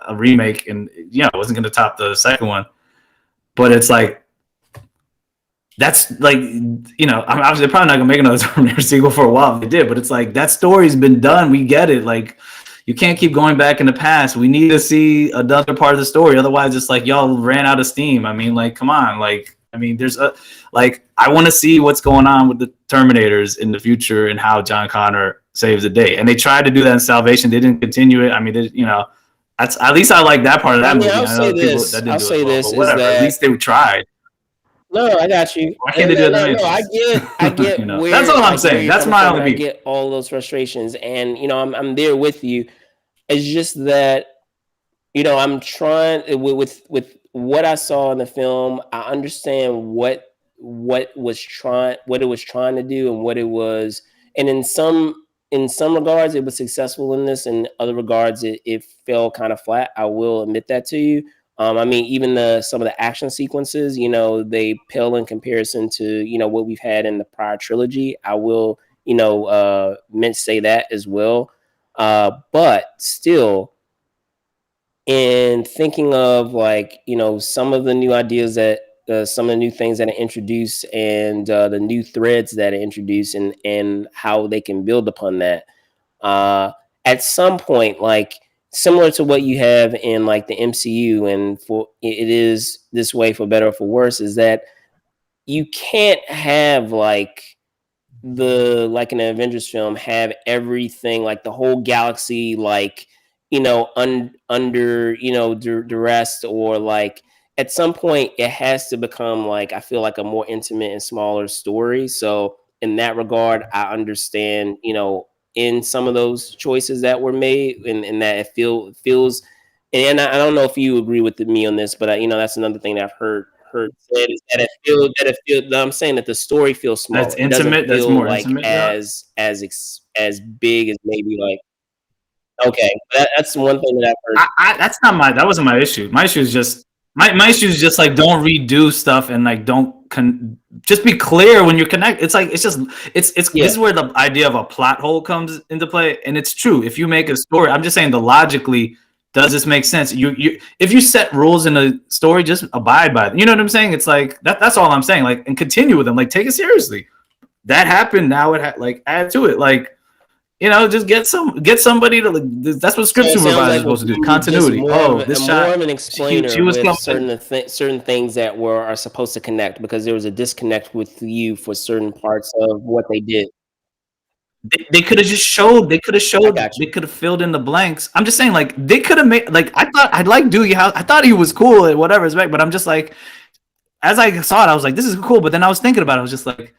Speaker 2: a remake, and it wasn't going to top the second one. But it's like, that's like, I'm obviously probably not gonna make another Terminator sequel for a while if they did, but it's like, that story's been done. We get it. Like, you can't keep going back in the past. We need to see another part of the story. Otherwise, it's like y'all ran out of steam. I mean, like, come on. Like, I mean, I want to see what's going on with the Terminators in the future and how John Connor saves the day. And they tried to do that in Salvation. They didn't continue it. I mean, that's, at least I like that part of that movie.
Speaker 1: I'll say this.
Speaker 2: Whatever. At least they tried.
Speaker 1: No, I got you.
Speaker 2: Why can't they do that?
Speaker 1: No, I get where,
Speaker 2: that's all I'm saying. That's my only beef.
Speaker 1: I get all those frustrations, and I'm there with you. It's just that I'm trying with what I saw in the film. I understand what it was trying to do and what it was, and in some regards it was successful in this. In other regards, it fell kind of flat. I will admit that to you. I mean, even some of the action sequences, they pale in comparison to what we've had in the prior trilogy. I will meant to say that as well. But still, and thinking of like some of the new ideas that some of the new things that are introduced, and the new threads that are introduced, and how they can build upon that, at some point, like similar to what you have in like the MCU, and for it is this way for better or for worse, is that you can't have like an Avengers film have everything, like the whole galaxy, like under duress, or like at some point it has to become, like, I feel like, a more intimate and smaller story. So in that regard, I understand in some of those choices that were made, and that it feels, and I don't know if you agree with me on this, but that's another thing that I've heard said, is that I'm saying that the story feels
Speaker 2: That's
Speaker 1: smaller. It doesn't
Speaker 2: intimate. That's
Speaker 1: feel
Speaker 2: more
Speaker 1: like
Speaker 2: intimate. Yeah.
Speaker 1: as big as maybe like, okay, that's one thing that I've heard.
Speaker 2: That's not my. That wasn't my issue. My issue is just my issue is just like don't redo stuff and like just be clear when you're connect. It's like it's
Speaker 1: Yeah.
Speaker 2: this is where the idea of a plot hole comes into play, and it's true. If you make a story, I'm just saying the logically, does this make sense? You if you set rules in a story, just abide by them. You know what I'm saying? It's like that's all I'm saying. Like, and continue with them. Like, take it seriously. That happened. Now like add to it. Like, just get somebody to. That's what
Speaker 1: So
Speaker 2: script
Speaker 1: it sounds
Speaker 2: supervisors
Speaker 1: like
Speaker 2: are supposed to do.
Speaker 1: you were just
Speaker 2: Continuity. Oh, this
Speaker 1: more of
Speaker 2: shot.
Speaker 1: an
Speaker 2: She
Speaker 1: explainer
Speaker 2: was
Speaker 1: with
Speaker 2: coming.
Speaker 1: certain things that are supposed to connect, because there was a disconnect with you for certain parts of what they did.
Speaker 2: They could have just showed. They could have
Speaker 1: I
Speaker 2: showed.
Speaker 1: got
Speaker 2: They
Speaker 1: you.
Speaker 2: could have filled in the blanks. I'm just saying, like they could have made. Like I thought. I like Doogie House. I thought he was cool at whatever respect. But I'm just like, as I saw it, I was like, this is cool. But then I was thinking about it. I was just like,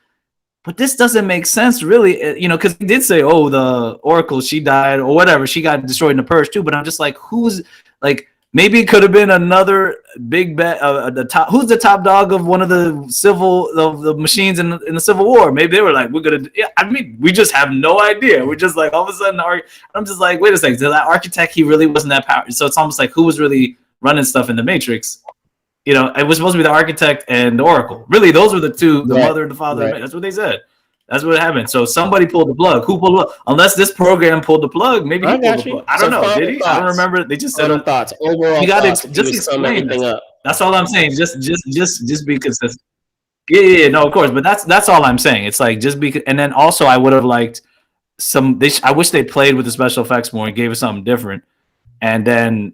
Speaker 2: but this doesn't make sense, really. Because he did say, oh, the Oracle, she died or whatever. She got destroyed in the purge too. But I'm just like, who's like. Maybe it could have been another big bet. The top, who's the top dog of one of the the machines in the Civil War? Maybe they were like, we're gonna. Yeah, I mean, we just have no idea. We're just like all of a sudden, I'm just like, wait a second. So that architect, he really wasn't that powerful. So it's almost like who was really running stuff in the Matrix? It was supposed to be the architect and the Oracle. Really, those were the two, the
Speaker 1: Right.
Speaker 2: mother and the father.
Speaker 1: Right.
Speaker 2: That's what they said. That's what happened. So somebody pulled the plug. Who pulled the plug? Unless this program pulled the plug, maybe he
Speaker 1: I
Speaker 2: pulled the
Speaker 1: got
Speaker 2: plug.
Speaker 1: you.
Speaker 2: I don't
Speaker 1: So
Speaker 2: know. Did
Speaker 1: final
Speaker 2: he? I don't
Speaker 1: thoughts.
Speaker 2: remember. They just said
Speaker 1: Final thoughts. Overall
Speaker 2: you got to
Speaker 1: thoughts. If you
Speaker 2: just
Speaker 1: would sum
Speaker 2: explain
Speaker 1: everything
Speaker 2: this.
Speaker 1: up.
Speaker 2: That's all I'm saying. Just be consistent. Yeah, no, of course, but that's all I'm saying. It's like just be, and then also I would have liked some. I wish they played with the special effects more and gave us something different. And then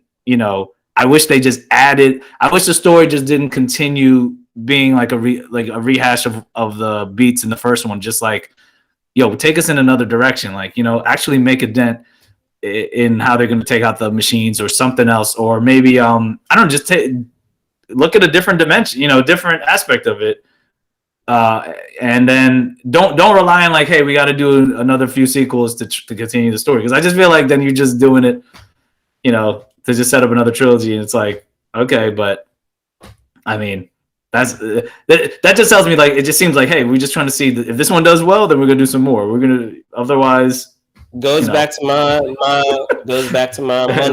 Speaker 2: I wish they just added. I wish the story just didn't continue being like a rehash of the beats in the first one. Just like, take us in another direction. Like, actually make a dent in how they're going to take out the machines or something else, or maybe I don't know, just look at a different dimension, different aspect of it. And then don't rely on like, hey, we got to do another few sequels to continue the story, because I just feel like then you're just doing it, to just set up another trilogy, and it's like, okay, but I mean, that just tells me, like, it just seems like, hey, we're just trying to see if this one does well, then we're gonna do some more. We're gonna otherwise
Speaker 1: Goes back to my money.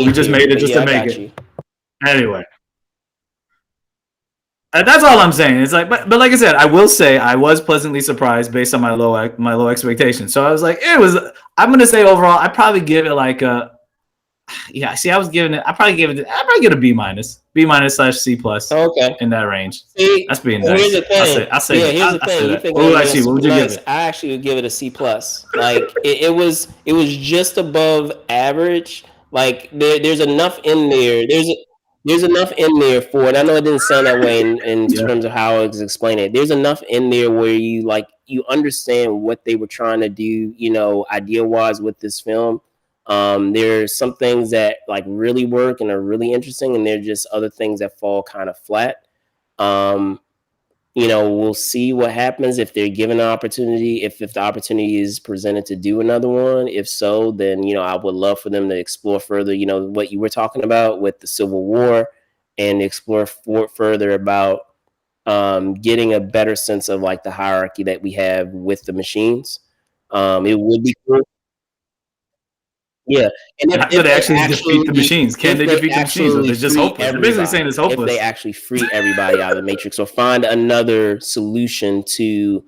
Speaker 2: we just
Speaker 1: theory,
Speaker 2: made it
Speaker 1: but
Speaker 2: just
Speaker 1: yeah,
Speaker 2: to
Speaker 1: I
Speaker 2: make
Speaker 1: got
Speaker 2: it.
Speaker 1: you.
Speaker 2: Anyway. That's all I'm saying. It's like, but like I said, I will say I was pleasantly surprised based on my low expectations. So I was like, I'm gonna say overall, I probably give it like a, yeah. See, I probably give it a B minus /C plus.
Speaker 1: Okay.
Speaker 2: In that range.
Speaker 1: See,
Speaker 2: That's being
Speaker 1: here's
Speaker 2: nice.
Speaker 1: the thing.
Speaker 2: I say
Speaker 1: Here's the thing. You
Speaker 2: that.
Speaker 1: think
Speaker 2: What
Speaker 1: I'm
Speaker 2: would I
Speaker 1: being
Speaker 2: see? What would
Speaker 1: super
Speaker 2: you give
Speaker 1: nice?
Speaker 2: it?
Speaker 1: I actually would give it a C plus. Like it was just above average. Like there's enough in there. There's enough in there for it. I know it didn't sound that way in
Speaker 2: Yeah.
Speaker 1: terms of how I was explaining it. There's enough in there where you understand what they were trying to do, idea wise with this film. There's some things that like really work and are really interesting, and there's just other things that fall kind of flat. Um, we'll see what happens if they're given an opportunity. If the opportunity is presented to do another one, if so, then I would love for them to explore further. What you were talking about with the Civil War, and explore further about getting a better sense of like the hierarchy that we have with the machines. It would be cool. Yeah, and
Speaker 2: And how do they actually defeat the machines? Can
Speaker 1: if
Speaker 2: they
Speaker 1: they
Speaker 2: defeat the machines, or
Speaker 1: actually
Speaker 2: they're just
Speaker 1: free
Speaker 2: hopeless? They're basically saying
Speaker 1: everybody,
Speaker 2: it's
Speaker 1: if they
Speaker 2: hopeless.
Speaker 1: actually free everybody out of the matrix, or find another solution to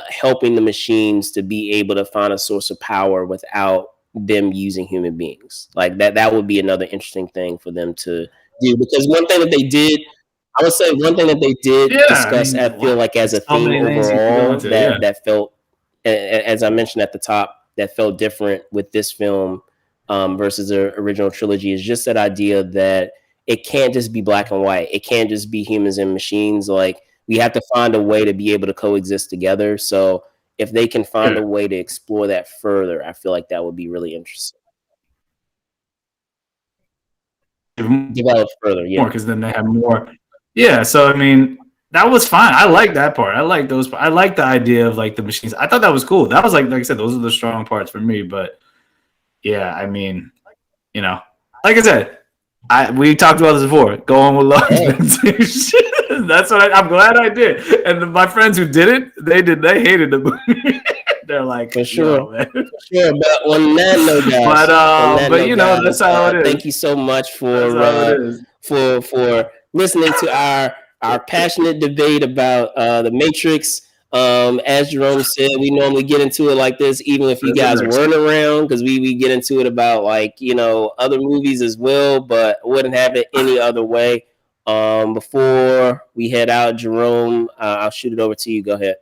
Speaker 1: helping the machines to be able to find a source of power without them using human beings, like that would be another interesting thing for them to do. Because one thing that they did, I would say, one thing that they did
Speaker 2: Yeah, I
Speaker 1: discuss,
Speaker 2: mean,
Speaker 1: I feel like, as a
Speaker 2: there's so
Speaker 1: theme
Speaker 2: many things you could go
Speaker 1: overall,
Speaker 2: into. Yeah,
Speaker 1: that felt, as I mentioned at the top, that felt different with this film versus the original trilogy, is just that idea that it can't just be black and white. It can't just be humans and machines. Like, we have to find a way to be able to coexist together. So if they can find
Speaker 2: yeah.
Speaker 1: a way to explore that further, I feel like that would be really interesting.
Speaker 2: Even
Speaker 1: Develop further,
Speaker 2: more,
Speaker 1: yeah.
Speaker 2: because then they have more. Yeah, so I mean, that was fine. I like that part. I like those. I like the idea of like the machines. I thought that was cool. That was like I said, those are the strong parts for me. But yeah, I mean, you know, like I said, we talked about this before. Going with low
Speaker 1: Hey,
Speaker 2: expectations. That's what I'm glad I did. And my friends who didn't, they hated the movie. They're like,
Speaker 1: for sure.
Speaker 2: yo, man.
Speaker 1: Sure, but on that note, guys,
Speaker 2: But you know, that's how it is.
Speaker 1: thank you so much
Speaker 2: That's how it is.
Speaker 1: for listening to our passionate debate about the Matrix. As Jerome said, we normally get into it like this, even if you
Speaker 2: There's a
Speaker 1: guys
Speaker 2: next.
Speaker 1: weren't around, because we get into it about, like, other movies as well, but wouldn't have it any other way. Before we head out, Jerome, I'll shoot it over to you. Go ahead.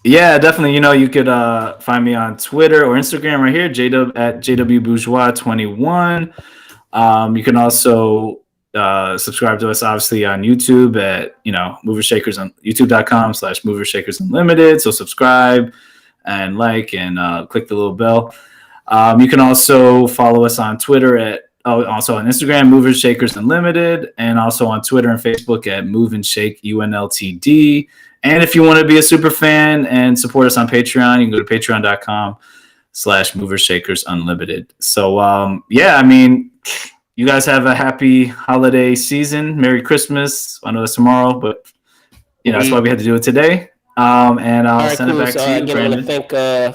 Speaker 2: Yeah, definitely. You know, you could find me on Twitter or Instagram right here, JW Bourgeois 21. You can also subscribe to us obviously on YouTube at Mover Shakers on youtube.com/Mover Shakers Unlimited. So subscribe and like and click the little bell. You can also follow us on Twitter also on Instagram, Movers Shakers Unlimited, and also on Twitter and Facebook at Move and Shake UNLTD. And if you want to be a super fan and support us on Patreon, you can go to patreon.com/Movers Shakers Unlimited. So yeah, I mean, you guys have a happy holiday season. Merry Christmas. I know that's tomorrow, but that's why we had to do it today. And I'll send it back to you,
Speaker 1: Again, I want to
Speaker 2: Brandon.
Speaker 1: thank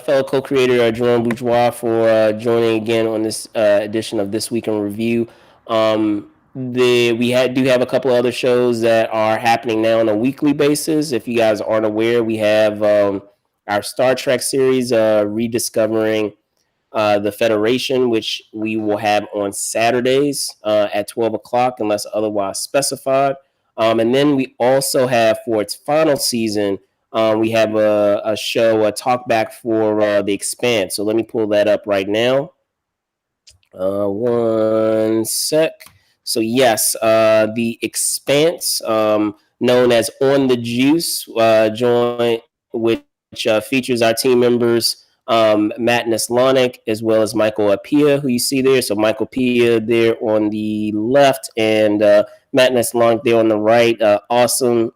Speaker 1: fellow co-creator Jerome Bourgeois for joining again on this edition of This Week in Review. Do have a couple of other shows that are happening now on a weekly basis. If you guys aren't aware, we have our Star Trek series, Rediscovering the Federation, which we will have on Saturdays at 12 o'clock, unless otherwise specified. And then we also have, for its final season, we have a show, a talkback for The Expanse. So let me pull that up right now. One sec. So yes, The Expanse, known as On the Juice, joint, which features our team members Matt Neslonic, as well as Michael Apia, who you see there. So Michael Apia there on the left, and Matt Neslonic there on the right. Awesome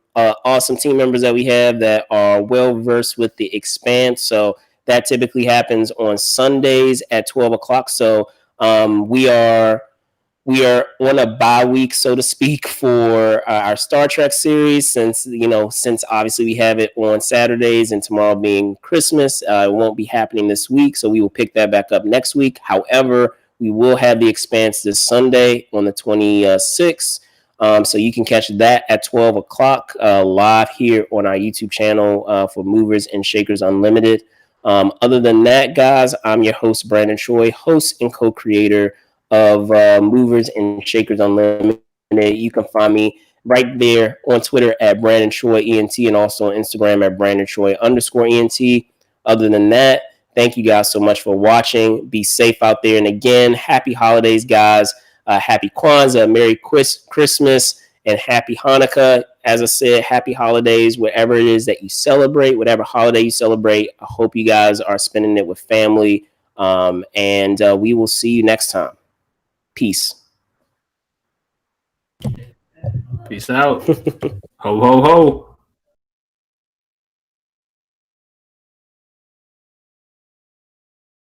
Speaker 1: team members that we have that are well versed with The Expanse. So that typically happens on Sundays at 12 o'clock. So we are on a bye week, so to speak, for our Star Trek series, since obviously we have it on Saturdays, and tomorrow being Christmas, it won't be happening this week, so we will pick that back up next week. However, we will have The Expanse this Sunday on the 26th. So you can catch that at 12 o'clock live here on our YouTube channel for Movers and Shakers Unlimited. Other than that, guys, I'm your host, Brandon Choi, host and co-creator of Movers and Shakers Unlimited. You can find me right there on Twitter at Brandon Choi ENT, and also on Instagram at Brandon Choi _ENT. Other than that, thank you guys so much for watching. Be safe out there. And again, happy holidays, guys. Happy Kwanzaa, Merry Christmas, and Happy Hanukkah. As I said, happy holidays, whatever it is that you celebrate, whatever holiday you celebrate. I hope you guys are spending it with family. And we will see you next time. Peace.
Speaker 2: Peace out. Ho ho ho.